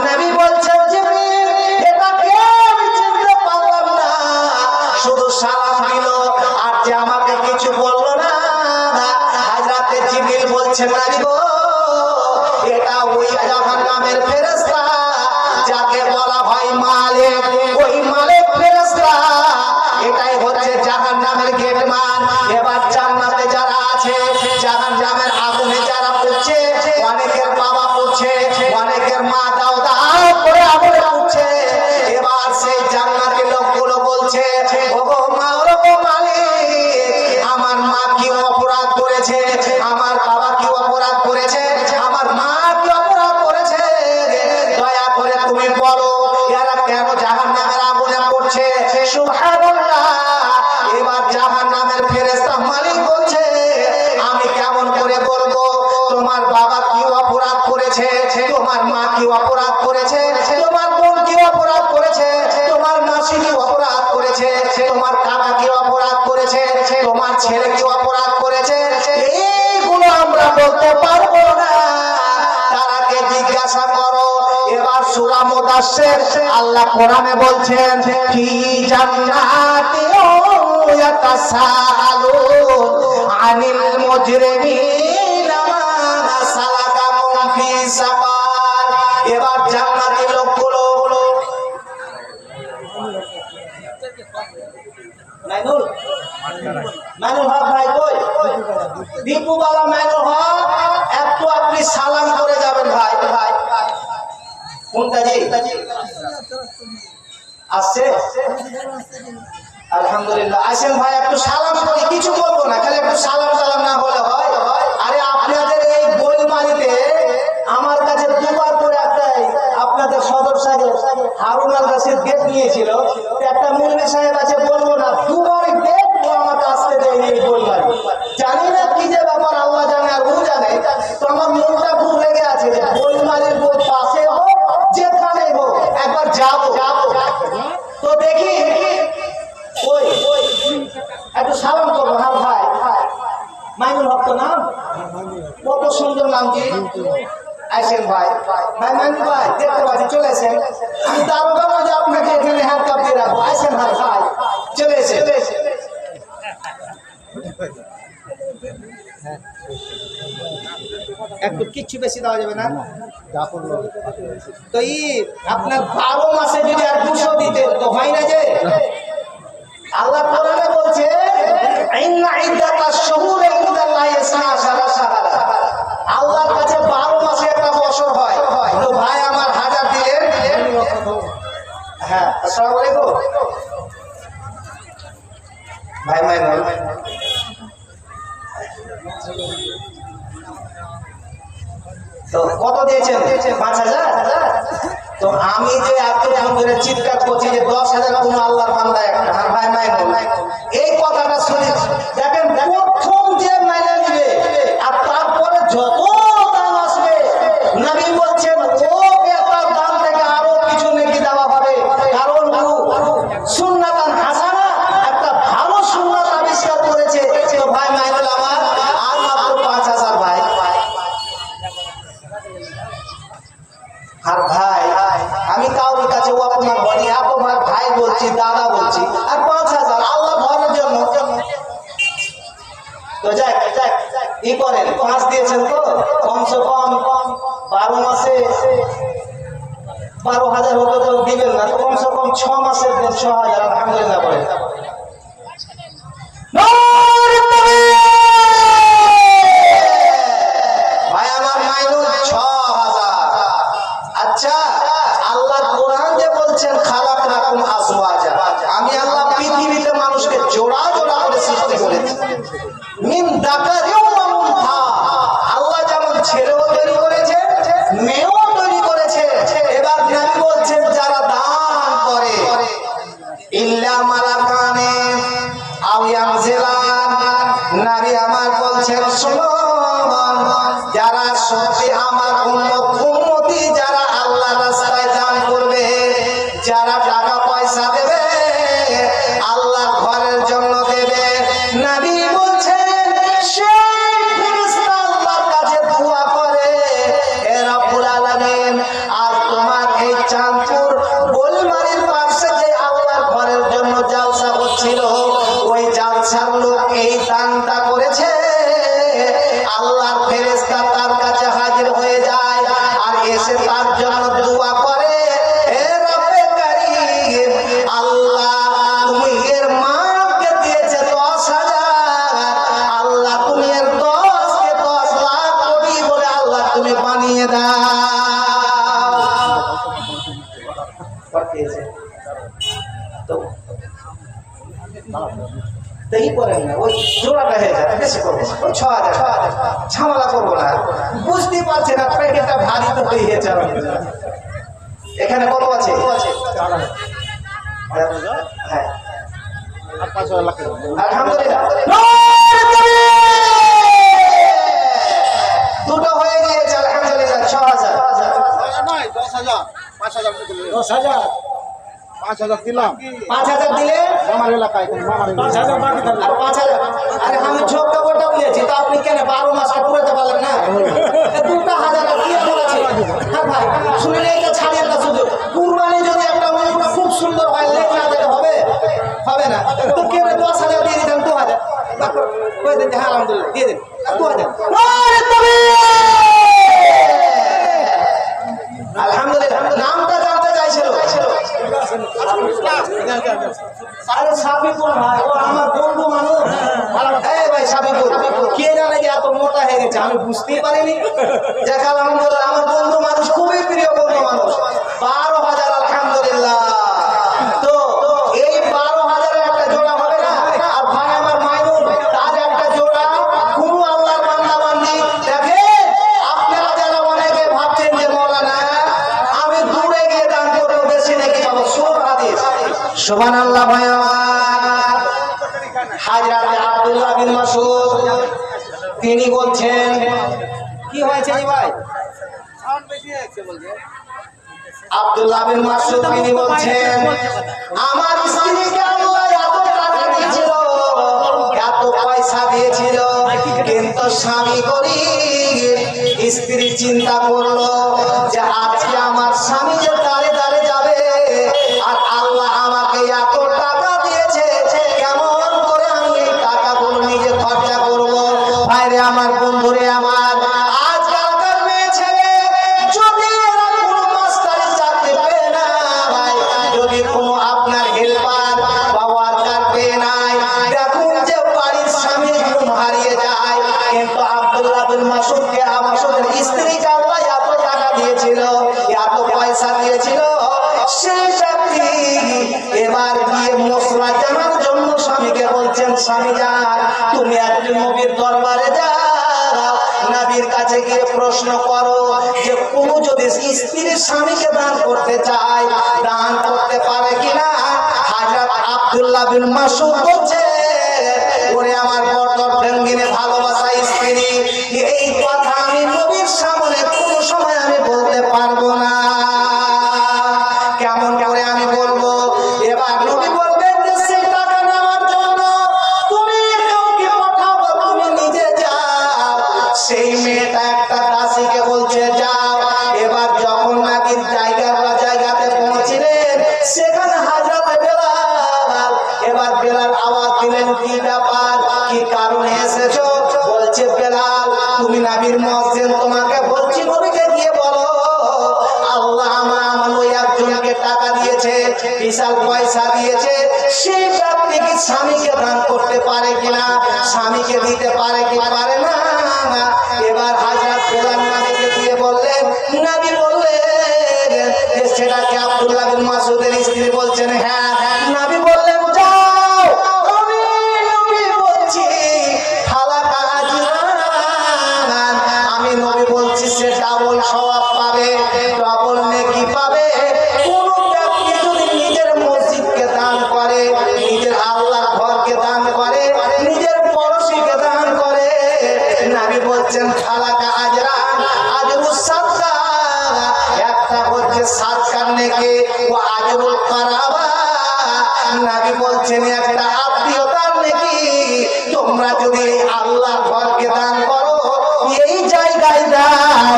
নবী বলছেন জিবরিল এটা কে, আমি চিনতে পারলাম না, শুধু সালাম দিল আর যে আমাকে কিছু বললো না। হযরতে জিবরিল বলছেন নবী গো, এটা ওই জাহান্নামের ফেরেশতা যাকে বলা হয় মালিক, ওই মালিক ফেরেশতা, এটাই হচ্ছে জাহান্নামের গেটম্যান। এবার জান্নাতে যারা আছে, জাহান্নামের আগুনে যারা পড়ছে, অনেকের বাবা পড়ছে, অনেকের মা দাও দাও করে আগুনে পড়ছে। এবার সেই জান্নাতি লোকগুলো বলছে, ওগো মা, ওগো মালিক, আমার মা কি অপরাধ করেছে, আমার বাবা কি অপরাধ করেছে, আমার মা কি অপরাধ করেছে, দয়া করে তুমি বলো, এরা কেন জাহান্নামের আগুনে পড়ছে। সুবহানাল্লাহ। এবার জাহান্নামের ফেরেশতা মালিক বলছে, আমি কেমন করে বলবো তোমার বাবা কি অপরাধ করেছে, তোমার মা কি অপরাধ করেছে, তোমার বোন কি অপরাধ করেছে, তোমার মাসি কি অপরাধ করেছে, তোমার কাকা কি অপরাধ করেছে, তোমার ছেলে কি অপরাধ করেছে, এইগুলো আমরা বলতে পারবো না, তারাকে জিজ্ঞাসা করো। এবার সূরা মুদাসসির আল্লাহ কোরআনে বলছেন, ফি জান্নাতি ইয়াতাসাআলুন আনিল মুজরিমিনা মা সালাকাকুম ফি সাকার। এবার জান্নাতি লোকগুলো মাইনুল মাইনুল হক ভাই কই, দীপুবালা মাইনুল হক, একটু আপনি সালাম করে যাবেন ভাই। ভাই কোনটা জি আসছে? আলহামদুলিল্লাহ, আসেন ভাই, একটু সালাম করি, কিছু বলবো না, খালি একটু সালাম সালাম না হলে হয়। আরে আপনাদের এই গোলমারিতে আমার কাছে দুবার করে একটাই আপনাদের সদর সাহেব হারুন আল রশিদ গেট নিয়েছিল, একটা মুন্নি সাহেব আছে বলবো না, দুবারই গেট ও আমাকে আসতে দেয়নি এই গোলমারি। জানি না কি যে ব্যাপার, আল্লাহ জানে আর ও জানে। তো আমার মনটা খুব লেগে আছে যে গোলমারির পাশে হোক যেখানে হোক একবার যাবো। তো দেখি ওই একটু সালাম করবো। হ্যাঁ ভাই, মাইনুল হক তো নাম, কত সুন্দর নাম কি। আসেন ভাই, ভাই মাইনুল ভাই দেখতে পাচ্ছি চলে এসেন, আমি দারোগা না যে আপনাকে এখানে হাত কাঁপিয়ে রাখবো। আসেন ভাই, ভাই চলে এসেন। একটু কিচ্ছু বেশি দেওয়া যাবে না তো। আপনার 12 মাসে যদি আর 200 দিতে তো হয় না যে। আল্লাহ কোরআনে বলছে, ইন্না ইদ্দাতাশ শুহুরি ইনদাল্লাহি 12 শাহরা। আল্লাহর কাছে 12 মাসে একটা বছর হয়। তো ভাই আমার 1000 দিলেন। হ্যাঁ, আসসালামু আলাইকুম ভাই। মাইনুল তো কত দিয়েছেন? 5000। তো আমি যে এতক্ষণ ধরে চিৎকার করছি যে 10,000 কোন আল্লাহর বান্দা একটা। আর ভাই মাইনুল এই কথাটা শুনে দেখেন, প্রথম যে মাইনা নিবে আর তারপরে যত দাম আসবে, নবী বলছেন ওকে তার দাম থেকে আরো কিছু নেকি দেওয়া হবে, কারণ ও সুন্নাতান হাসানা, একটা ভালো সুন্নাত আবিষ্কার করেছে। তো ভাই মাইনুল আমার আর মাত্র 5000 ভাই। আর ভাই আমি কাউর কাছে ও আপনার বলি, আপনার ভাই বলছি, দাদা বলছি, আর 5000 আল্লাহ ভরের জন্য। তো যাক ই করেন, 5 দিয়েছেন তো কমসে কম 12 মাসে 12,000 হতে তো দিবেন না, তো কমসে কম 6 মাসের দেন 6,000। আলহামদুলিল্লাহ বলেন। ভাই আমার মাইনুল 6000। আচ্ছা, আল্লাহ কোরআন যে বলছেন খালাকনাকুম আজওয়াজা, আমি আল্লাহ পৃথিবীতে মানুষকে জোড়া জোড়া করে সৃষ্টি করেছি। মিন দাকারিন ওয়া উনসা, আল্লাহ যেমন ছেলেও তৈরি করেছে, মেয়েও তৈরি করেছে। এবার নবী বলছেন যারা দান করে, ইল্লা মালাকানে আও ইয়ানজিলান, নবী আমার বলছেন শুনো, যারা সত্যি আমার উম্মতি, যারা আল্লাহ রাস্তায় দান করবে, যারা টাকা পয়সা দেবে, আল্লাহ ঘরের জন্য দেবে, নবী বলছেন সেই বানিয়ে দাও। তো এই করেন না, ওই জোড়াটা হয়ে যায়, বেশি করবো না, ওই 6,000 ঝামেলা করবো না। বুঝতেই পারছি না প্যাকেটটা ভারী তো হয়ে গেছে। এখানে কত আছে? হ্যাঁ আলহামদুলিল্লাহ, দুটো হয়ে গিয়েছে আলহামদুলিল্লাহ। 6,000 5,000 দিলাম। 5,000 দিলে আমার এলাকায় 5,000 বাকি থাকবে। আর 5,000। আরে আমি ঝোঁকটা বড়টা বলেছি তো আপনি কেন 12 মাসটা পুরোতে পারলেন না? 2,000 কি বলেছে? হ্যাঁ ভাই শুনে এটা ছাড়িয়ে না, শুধু কুরবানি যদি একটা খুব সুন্দর হয় লেখ না দিলে হবে হবে না। তো কেন 10,000 দিয়ে দিতেন 2,000 কই দেন? হ্যাঁ আলহামদুলিল্লাহ দিয়ে দিন 2,000। আলহামদুলিল্লাহ, নামটা জানতে চাইছিল। আরে সাবিকুল ভাই, ও আমার বন্ধু মানুষ। এই ভাই সাবিকুল, কে জানে যে এত মোটা হয়ে গেছে, আমি বুঝতেই পারিনি। যাক আলহামদুলিল্লাহ, আমার বন্ধু মানুষ, খুবই প্রিয় বন্ধু মানুষ। 12,000 আলহামদুলিল্লাহ। তো এই 12,000 একটা জোড়া হবে না? আর ভাই আমার মাইনুল, তার একটা জোড়া কোনো আল্লাহর বান্দা বান্দি। দেখেন আপনারা যারা অনেকে ভাবছেন যে মৌলানা আমি দূরে গিয়ে দান করবো বেশি নাকি পাবো, সূরা হাদিস। সুবহানাল্লাহ। ভাই আমার হযরত আব্দুল্লাহ বিন মাসউদ তিনি বলছেন, কি হয়েছে ভাই? আব্দুল্লাহ বিন মাসউদ তিনি বলছেন, আমার স্ত্রীকে আল্লাহ এত টাকা দিয়েছিল, এত পয়সা দিয়েছিল, কিন্তু স্বামী গরীব। স্ত্রী চিন্তা করলো যে আজকে আমার স্বামী যে দাঁড়ে দাঁড়ে যাবে, আর আল্লাহ আমাকে এত টাকা দিয়েছে, কেমন করে আমি এই টাকাগুলো নিজে খরচা করবো? ভাইরে আমার, বন্ধুরে আমার, আজকালকার মেয়ে ছেলে যদি এরা কোনো মাস্টারি চাকরি পেয়ে না ভাই, যদি কোনো আপনার হেল্পার বা ওয়ার্কার পেয়ে নাই, দেখুন যে বাড়ির স্বামীর ঘুম হারিয়ে যায়। কিন্তু আব্দুল্লাহ বিন মাসউদকে, মাসউদের স্ত্রীকে আল্লাহ এত টাকা দিয়েছিল, এত পয়সা দিয়েছিল, সেই ব্যক্তি এবার গিয়ে মশলা জানার জন্য স্বামীকে বলছেন, স্বামী যান তুমি একটি নবীর দরবারে যাও, নবীর কাছে গিয়ে প্রশ্ন করো যে কোনো যদি স্ত্রীর স্বামীকে দান করতে চায়, দান করতে পারে কিনা। হযরত আব্দুল্লাহ বিন মাসউদ বলছে, ওরে আমার বড় ঢঙ্গিনে ভালোবাসা স্ত্রী, এই কথা আমি নবীর সামনে কোনো সময় আমি বলতে পারবো না। কেমন করে আমি বলবো? এবার নবী বলবেন যে সেই টাকা নেওয়ার জন্য তুমি কাউকে পাঠাও, তুমি নিজে যাও। সেই মেয়েটা একটা দাসীকে বলছে যাও। এবার যখন নবীর জায়গাতে পৌঁছলেন, সেখানে হযরত বেলাল, এবার বেলাল আওয়াজ দিলেন, কি ব্যাপার, কি কারণে এসেছো? বলছে বেলাল, তুমি নবীর মুয়াজ্জিন, তোমাকে বলছি নবীকে গিয়ে বলো আল্লাহ আমার ওই একজনকে টাকা দিয়েছে, বিশাল পয়সা দিয়েছে, সেই ব্যক্তি কি স্বামীকে দান করতে পারে কিনা, স্বামীকে দিতে পারে কি পারে না। এবার হযরত বেলাল নবীকে গিয়ে বললেন, নবী বললেন সেটাকে আব্দুল্লাহ বিন মাসউদের স্ত্রী বলছেন হ্যাঁ। নবী বললেন যাও, আমি নবী বলছি হালাকা আজরান, আমি নবী বলছি সে ডাবল সওয়াব পাবে, ডাবল নেকি পাবে। কোন ব্যক্তি যদি নিজের মসজিদকে দান করে, নিজের আল্লাহর ঘরকে দান করে, নিজের পড়োশীকে দান করে, নবী বলছেন হালাকা আজরান, আজরুস সাদকা, একটা হচ্ছে সাদকার নেকি, ও আজরুল কারাবা, নবী বলছেন একটা আত্মীয়তার নেকি। তোমরা যদি আল্লাহর ঘরকে দান করো, এই জায়গায় দাও,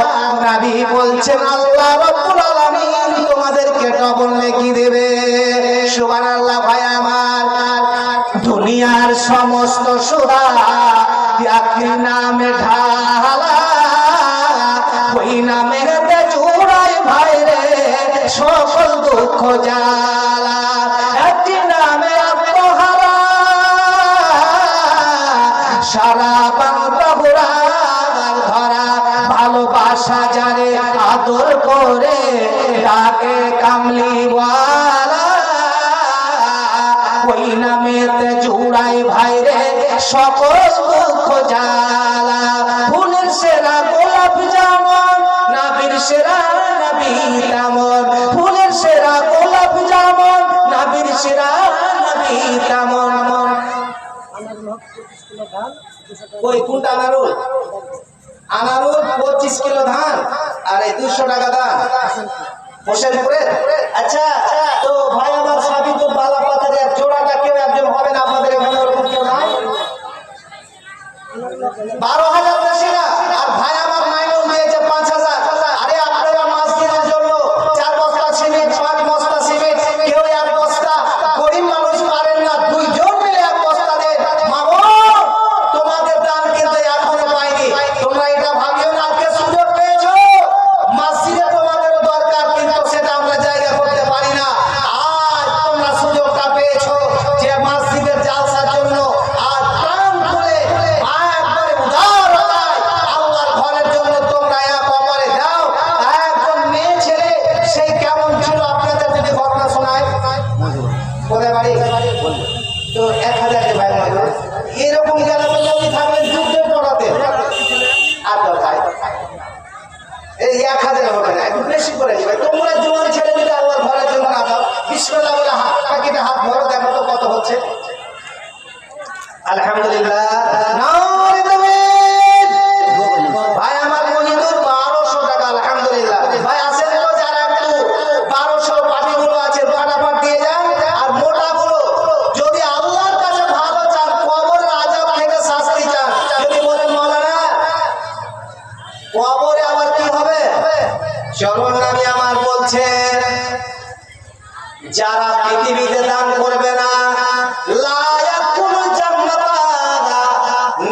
নবী বলছেন আল্লাহ রাব্বুল আলামিন তোমাদেরকে ডবল নেকি দেবে। সুবহানাল্লাহ। ভাই আমার, দুনিয়ার সমস্ত সুরা একই নামে ঢালা, ওই নামের জোড়ায় ভাই রে সকল দুঃখ জ্বালা। একই নামে আত্মহারা, সারা বাংলা ধরা, ভালোবাসা যারে আদর করে ডাকে কামলিওয়ালা, ওই নামেতে জুড়াই ভাইরে সকল দুঃখ জ্বালা। ফুলের সেরা গোলাপ যেমন, নবীর সেরা নবী তেমন। ফুলের সেরা গোলাপ যেমন, নবীর সেরা নবী তেমন। ওই কোনটা আনারুল? আনারুল 25 কিলো ধান আর এই 200 টাকা দাম হোসেনপুরে। আচ্ছা, তো ভাই আমার সাবি তো বালা পাতারে জোড়াটা কেউ একজন হবে না আপনাদের এখানে? ওরকম কেউ নাই? 12,000 বেশি না। আর ভাই আমার মাইনুল দিয়েছে 5,000। আরে আপনারা মসজিদের জন্য 4 বস্তা সিমেন্ট, 5 বস্তা সিমেন্ট, কেউ 1 বস্তা, গরিব মানুষ পারেন না, 2 জন মিলে 1 বস্তা দেন। মাগো, তোমাদের দান কিন্তু এখনো পাইনি। তোমরা এটা ভাবিও না আজকে সুযোগ পেয়েছো, মসজিদে তোমাদেরও দরকার, কিন্তু সেটা আমরা জায়গা করতে পারি না। আজ তোমরা সুযোগটা পেয়েছো যে মসজিদের জালসার জন্য আজ প্রাণ খুলে একবারে উদারতায় আল্লাহর ঘরের জন্য তোমরা এক অপরে দাও। একজন মেয়ে ছেলে সেই কেমন ছিল আপনাদের যদি ঘটনা শোনায়। কোথায় বাড়ি? তো 1,000 কে ভাই এরকম গেলে নবী থাকলেন যুদ্ধের পড়াতে আর দরকার এই 1,000 হবে না, একটু বেশি করে দিবে। তোমরা জোয়ান ছেলে যদি আল্লাহর ঘরের জন্য না দাও, বিসমিল্লাহ বলে হাত পাকিতে হাত ভরো, দেখো তো কত হচ্ছে। আলহামদুলিল্লাহ। নারে তাকবীর। ভাই আমার মনিদুর 1200 টাকা। আলহামদুলিল্লাহ। ভাই আসেন তো যারা একটু 1200 পাটিগুলো আছে ফাটাফাট দিয়ে যান। আর মোটাগুলো যদি আল্লাহর কাছে ভালো চান, কবরের আযাব থেকে শাস্তি চান, যদি বলেন মাওলানা কবরে আবার কি হবে, চলুন নবী আমার বলছেন যারা পৃথিবীতে দান করবে না লা ইয়াকুলুল জান্নাতা।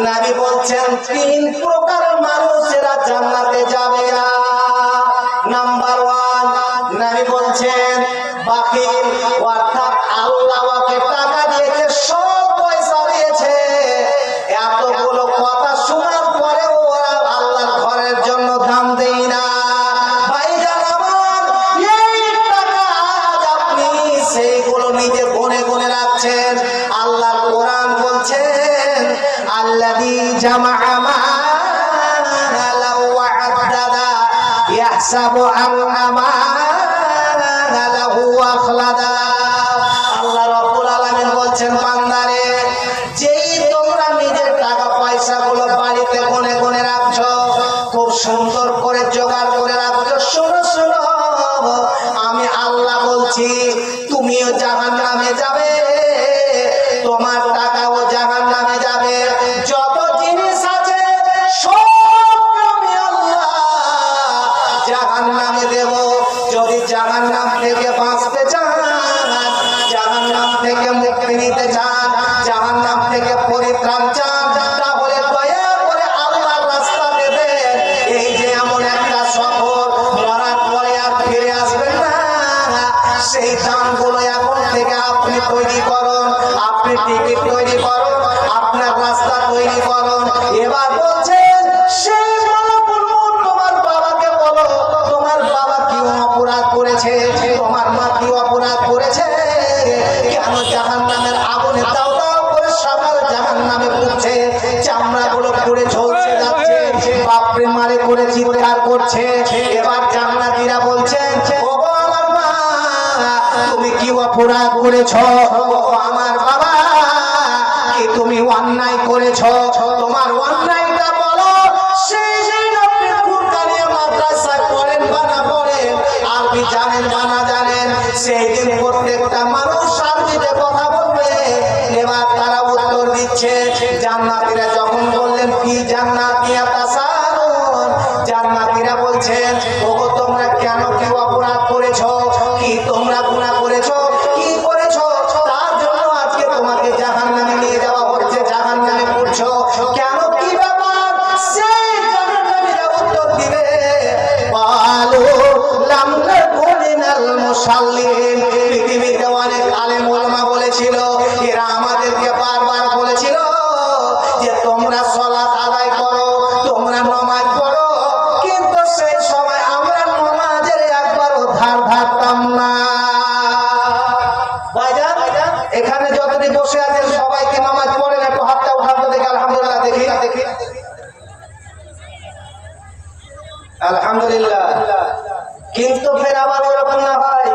নবী বলছেন 3 প্রকার মানুষেরা জান্নাতে যাবে না। নাম্বার 1, নবী বলছেন বাখিল, অর্থাৎ আল্লাহ ওকে টাকা দিয়েছে, সব পয়সা দিয়েছে, এতগুলো কথা শোনার পরেও ওরা আল্লাহর ঘরের জন্য দাম দেয় না। ভাইজান আমার, এই টাকা আজ আপনি সেইগুলো নিজে গনে গনে রাখছেন। আল্লাহর কোরআন বলছেন আল্লাযী জামাআ মালাও ওয়া আদ্দাদা ইয়াহসাবু আন্না মালাহু আখলাদা। আল্লাহ রাব্বুল আলামিন বলছেন বান্দারে, যেই তোমরা নিজের টাকা পয়সাগুলো বাড়িতে গনে গনে রাখছো, খুব সুন্দর করে জোগাড় করে রাখছো, শোনো শোনো, আমি আল্লাহ বলছি তুমিও জাহান্নামে যাবে, তোমার টাকাও জাহান্নামে যাবে। যত জিনিস আছে সবকে আমি আল্লাহ জাহান্নামে দেব। যদি জাহান্নাম থেকে বাঁচতে চান, জাহান্নাম থেকে মুক্তি নিতে চান, জাহান্নাম থেকে পরিত্রাণ চান, তাহলে দয়া করে আল্লাহর রাস্তা দেবেন। এই যে এমন একটা সফর, মরার পরে আর ফিরে আসবেন না, সেই দানগুলো এখন থেকে আপনি তৈরি করুন, আপনি টিকিট তৈরি করুন, আপনার রাস্তা তৈরি করুন। এবার বলছেন সেই বলো, তোমার বাবাকে বলো তোমার বাবা কি অপরাধ করেছে, তোমার মা কি অপরাধ করেছে, কেন জাহান্নামের আগুনে দাও দাও করে সকাল জাহান্নামে পড়ছে, চামড়াগুলো পুড়ে ঝলসে যাচ্ছে, বাপরে মারে করে চিৎকার করছে। এবার জান্নাতীরা বলছেন ওগো আমার মা, তুমি কি অপরাধ করেছো, ওগো আমার বাবা কি তুমি অন্যায় করেছো, তোমার অন্যায়টা বলো। সেই দিন আপনি কুরআনের মাদ্রাসায় পড়েন বা না পড়েন, আরবি জানেন বা না জানেন, সেই দিন প্রত্যেকটা মানুষ আরবিতে কথা বলবে। এবার তারা উত্তর দিচ্ছে, জান্নাতীরা যখন বললেন কি জান্নাতিয়া তাসালুন, জান্নাতীরা বলছেন ওগো তোমরা কেন কি অপরাধ করেছো, কি তোমরা গুনাহ করেছো, কি করেছো, তার জন্য আজকে তোমাকে জাহান্নামে নিয়ে যাওয়া হচ্ছে, জাহান্নামে পড়ছো, কেন কি ব্যাপার? কিন্তু ফের আবার ওরকম না হয়,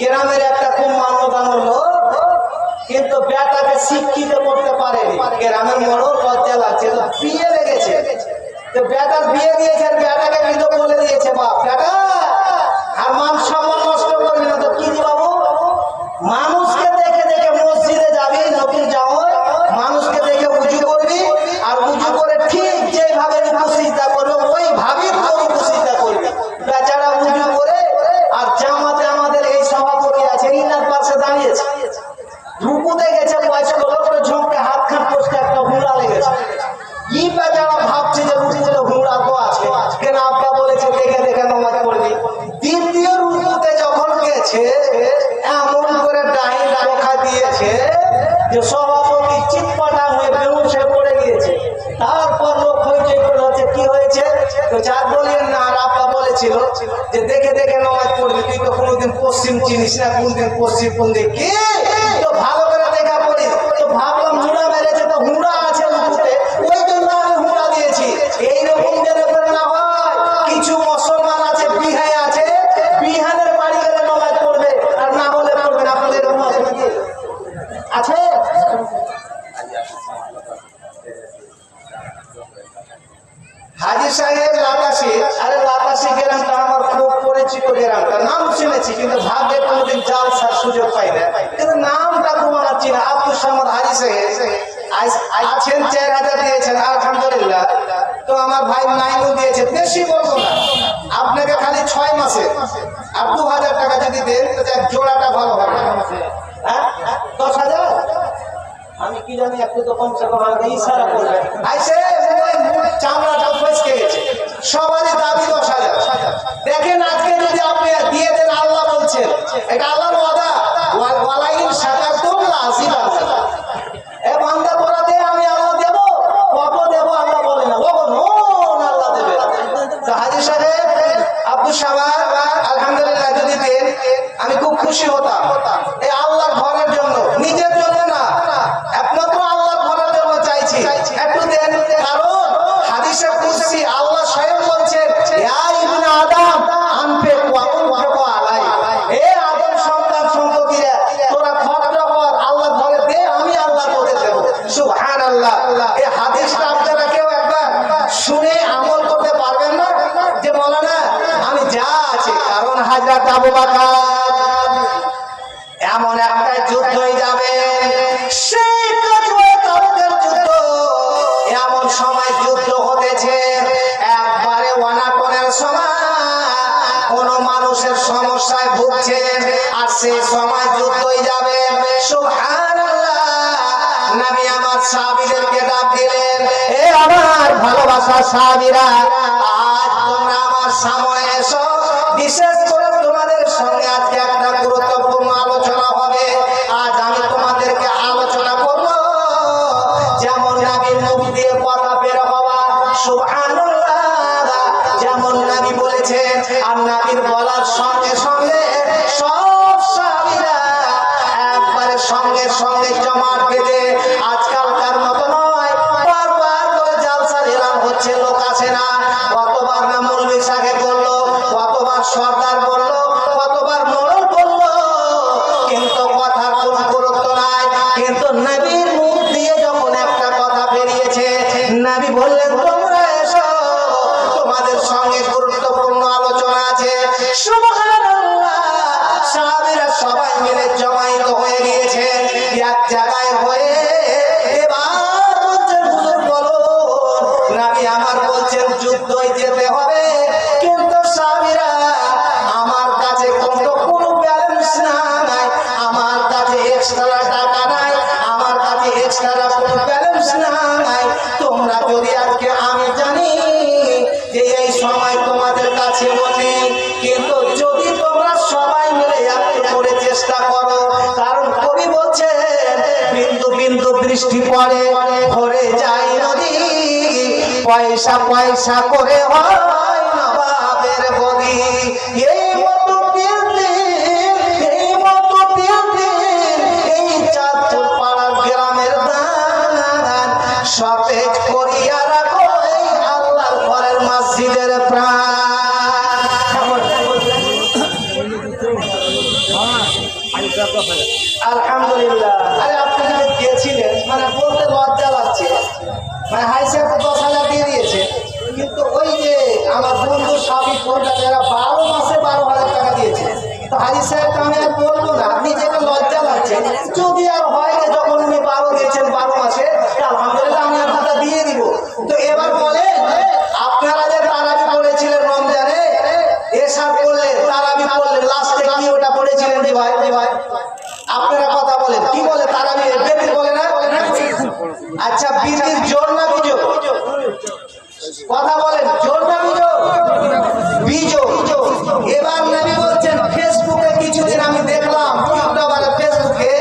গ্রামের একটা খুব মান্যদানো লোক কিন্তু বেটাকে শিক্ষিত করতে পারেনি, গ্রামের বড় লজ্জা লাগছে, তো বিয়ে লেগেছে, তো বেটার বিয়ে দিয়েছে, আর বেটাকে কিন্তু বলে দিয়েছে বাপ বেটা আর মান সম্মান নষ্ট করবি না। তো কি দি বাবু, মানুষকে দেখে দেখে মসজিদে যাবি, নবীর জামায় মানুষকে দেখে উজু করবি, আর উজু করে ঠিক যেভাবে রুকুসিজদা করবে ওইভাবেই রুকুসিজদা করবি। বেচারা উজু করে আর জামাতে আমাদের এই সভাপতি আছে ইনার পাশে দাঁড়িয়েছে, রুকুতে গেছে, বয়স্ক লোক করে ঝোঁকে হাত খান পোস্টে একটা হুঁড়া লেগেছে, ই বেচারা ভাবছে যে রুকুতে হুঁড়া তো আছে, কেন আব্বা বলেছে দেখে দেখে নামাজ পড়বি। দ্বিতীয় রুকুতে যখন গেছে এমন করে ডাইন দেখা দিয়েছে যে সভাপতি চিৎপাটা হয়ে বেহুশে পড়ে গিয়েছে। তারপর লোক হইচই করে হচ্ছে কি হয়েছে, তো যার বলেন না, আর আব্বা বলেছিল যে দেখে দেখে নামাজ পড়বি, তুই তো কোনোদিন পশ্চিম চিনিস না, কোনদিন পশ্চিম কোন দিক কি, তো ভালো করে দেখা পড়িস। তো ভাবলাম হুঁড়া মেরেছে, তো হুঁড়া আছে রুকুতে, ওই জন্য আমি হুঁড়া দিয়েছি। এইরকম যেন করে না হয়, কিছু মুসলমান আছে বিহায় আছে, বিহানের বাড়ি গেলে নামাজ পড়বে আর না হলে পড়বে না। আপনাদের এরকম আছে নাকি? আছে? হাজি সাহেব লাতাশি, আরে লাতাশি গ্রামটা আমার খুব পরিচিত গ্রামটা, নাম শুনেছি কিন্তু ভাগ্যে কোনোদিন জালসার সুযোগ পাই না, কিন্তু নামটা খুব আমার চিনা। আব্দুল সামাদ হাজি সাহেব আছেন, 4000 দিয়েছেন আলহামদুলিল্লাহ। তো আমার ভাই নাইমুল দিয়েছে, বেশি বলবো না আপনাকে, খালি 6 মাসে আর 2000 টাকা যদি দেন তো জোড়াটা ভালো হবে। হ্যাঁ 10,000 আমি কি জানি, একটু তো কমসে কম আমাকে ইশারা করবে। আইসে চামড়াটা ফসকে গেছে, সবারই দাবি 10,000। দেখেন আজকে যদি আপনি দিয়ে দেন, আল্লাহ বলছেন, এটা আল্লাহর ওয়াদা, ওয়ালাইন শাকারতুম লাযিদান্নাকুম। এ বান্দা তোরা দে, আমি আল্লাহ দেব, কত দেব আল্লাহ বলে না, ও নোন আল্লাহ দেবে। তো হাজী সাহেব আব্দুল সামাদ আলহামদুলিল্লাহ যদি দেন আমি খুব খুশি হতাম। এই আল্লাহর ঘরের জন্য, নিজের জন্য না, একমাত্র আল্লাহর ঘরের জন্য চাইছি, একটু দেন। কারণ হাদিসে কুদসি আল্লাহ স্বয়ং বলছেন, ইয়া ইবনে আদম আনফিক ওয়া উনফিক আলাই, হে আদম সন্তান সন্ততিরা তোরা খরচ কর, আল্লাহর ঘরে দে, আমি আল্লাহর ঘরে দেব। সুবহানাল্লাহ। এই হাদিসটা আপনারা কেউ একবার শুনে আমল করতে পারবেন না যে মাওলানা আমি যা আছে, কারণ হযরত আবু বকর এমন একটা যুদ্ধ হয়ে যাবে, সেই তাবুকের যুদ্ধ, এমন সময় যুদ্ধ হতেছে, একবারে অনাটনের সময়, কোন মানুষের সমস্যায় ভুগছে, আর সেই সময় যুদ্ধ হয়ে যাবে। সুবহানাল্লাহ। নবী আমার সাহাবীদেরকে ডাক দিলেন, এ আমার ভালোবাসার সাহাবীরা, আজ তোমরা আমার সামনে এসো, বিশেষ করে তোমাদের সঙ্গে আজকে একটা গুরুত্বপূর্ণ আলোচনা হবে। আজ আমি তোমাদেরকে আলোচনা করব যেমন নবীর মুখ দিয়ে কথা বের হওয়া, সুবহানাল্লাহ, যেমন নবী বলেছেন, আর নবীর বলার সঙ্গে সঙ্গে সব সাহাবীরা একবারে সঙ্গে সঙ্গে জমাট বেঁধে, আজকালকার মতো নয় বারবার করে জালসার এলান হচ্ছে, লোক আসে না, কতবার না মৌলভী সাহেব বললো, কতবার সর্দার বললো, কতবার মোড়ল বললো, কিন্তু কথার কোনো গুরুত্ব নাই। কিন্তু নবীর মুখ দিয়ে যখন একটা কথা বেরিয়েছে, নবী বললেন তোমরা এসো, তোমাদের সঙ্গে গুরুত্বপূর্ণ আলোচনা আছে। সুবহানাল্লাহ। সাহাবীরা সবাই মিলে জমায়েত হয়ে গিয়েছে এক জায়গায় হয়ে, এবার বলছেন হুজুর বলো, নবী আমার বলছেন যুদ্ধে যেতে হবে, কিন্তু সাহাবীরা আমার কাছে কোনো ব্যালেন্স নাই, আমার কাছে এক্সট্রা টাকা নাই, আমার কাছে এক্সট্রা কোনো ব্যালেন্স নাই, তোমরা যদি আজকে, আমি জানি যে এই সময় তোমাদের কাছে বলি, কিন্তু যদি তোমরা সবাই মিলে একটু করে চেষ্টা করো, কারণ কবি বলছেন বিন্দু বিন্দু বৃষ্টি পড়ে ভরে যায় নদী, পয়সা পয়সা করে হয় নবাবের বলি, এই মতো এই চাঁদপুর পাড়ার গ্রামের দান সতেজ করিয়া রাখো এই আল্লাহর ঘরের মসজিদের প্রাণ। আলহামদুলিল্লাহ। আরে আপনি যদি গেছিলেন, মানে বলতে লজ্জা লাগছে, মানে হাই স্যার তো 10,000 দিয়ে দিয়েছে, কিন্তু ওই যে আমার বন্ধু সাবিক কলকাতা এরা 12 মাসে 12,000 টাকা দিয়েছে। তো হাজি সাহেব আমি আর বলবো না, আপনি যেটা লজ্জা লাগছে, যদি আর হয় না যখন উনি 12 দিয়েছেন 12 মাসে, আলহামদুলিল্লাহ আমি আপনাকে দিয়ে দিব। তো এবার বলেন, আপনারা যে তারাবি পড়েছিলেন রমজানে, এসার করলেন, তারাবি পড়লেন, লাস্টে কি ওটা পড়েছিলেন রে ভাই? আপনারা কথা বলেন, কি বলে তারাবি? বেদির বলে না? আচ্ছা, বিদির জোর না বিজো? কথা বলেন, জোর না বিজো? বিজো। এবার নবী বলছেন, ফেসবুকে কিছুদিন আমি দেখলাম, ইউটিউবারে ফেসবুকে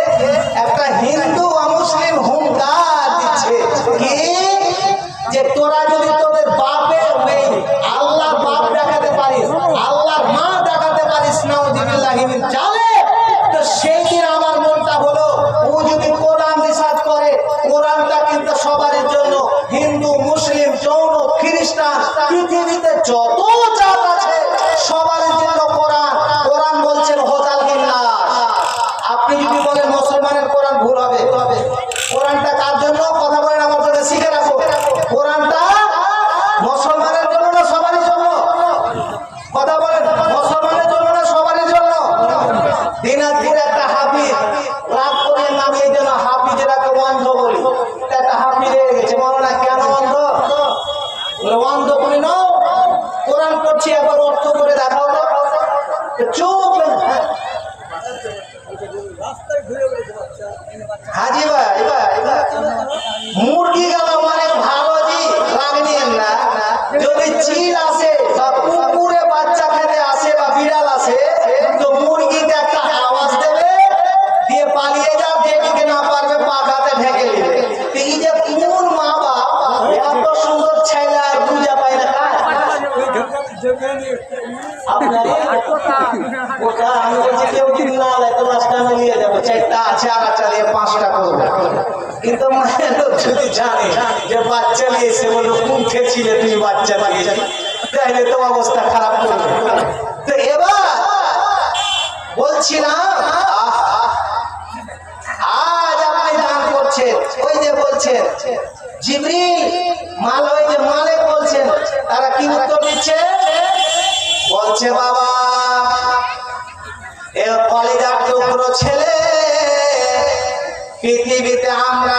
একটা হিন্দু অমুসলিম হুঙ্কার দিচ্ছে কি যে তোরা যদি তোদের বাপের নেই আল্লাহর বাপ দেখাতে পারিস, আল্লাহর মা দেখাতে পারিস, নাউযুবিল্লাহি মিন জালিক, তো সেই দিন আমার মনটা হলো ও যদি কোরআন রিসার্চ করে, কোরআনটা কিন্তু সবার জন্য, হিন্দু মুসলিম জৈন খ্রিস্টান পৃথিবীতে যত জাত আছে সবার জন্য কোরআন। কোরআন বলছেন হোদাল লিন্নাস। আপনি যদি বলেন মুসলমানের কোরআন ভুল হবে, কোরআনটা কার জন্য? কথা বলেন, আমার জন্য শিখে রাখো। কোরআনটা মুসলমানের জন্য না সবারই জন্য? কথা বলেন, মুসলমানের জন্য না সবারই জন্য? দিনাজপুরে একটা হাফিজ, রাগ করে নাম এই জন্য হাফিজেরাকে অন্ধ বলি, একটা হাফিজ হয়ে গেছে। মনে কেন অন্ধ? অন্ধ বলি না, কোরআন পড়ছি, একবার অর্থ করে দেখাও তো। চুপ। হাজি ভাই, মুরগি গেল মানে ভালো জি, রাগ নিয়েন না। যদি চিল আসে বা কুকুরে বাচ্চা খেতে আসে বা বিড়াল আসে, তো মুরগিতে একটা আওয়াজ দেবে, দিয়ে পালিয়ে যাও, যেদিকে না পারবে পাখাতে ঢেকে নেবে। এই যে কোন মা বাপ এত সুন্দর ছেলে আর বুঝা পায় না? আমি বলছি কেউ যদি না নেয় তো মাছটা আমি নিয়ে যাবো, 4টা আছে আর একটা দিয়ে 5টা করবো। কিন্তু মায়ের লোক যদি জানে যে বাচ্চা নিয়েছে, বলবো কোন খেয়েছিলে তুমি বাচ্চা নিয়েছি, তাইলে তো অবস্থা খারাপ করবে। তো এবার বলছিলাম, আজ আপনি দান করছেন, ওই যে বলছেন জিবরিল মাল, ওই যে মালিক বলছেন, তারা কি উত্তর দিচ্ছে? বলছে বাবা এ কলিজার টুকরো ছেলে, পৃথিবীতে আমরা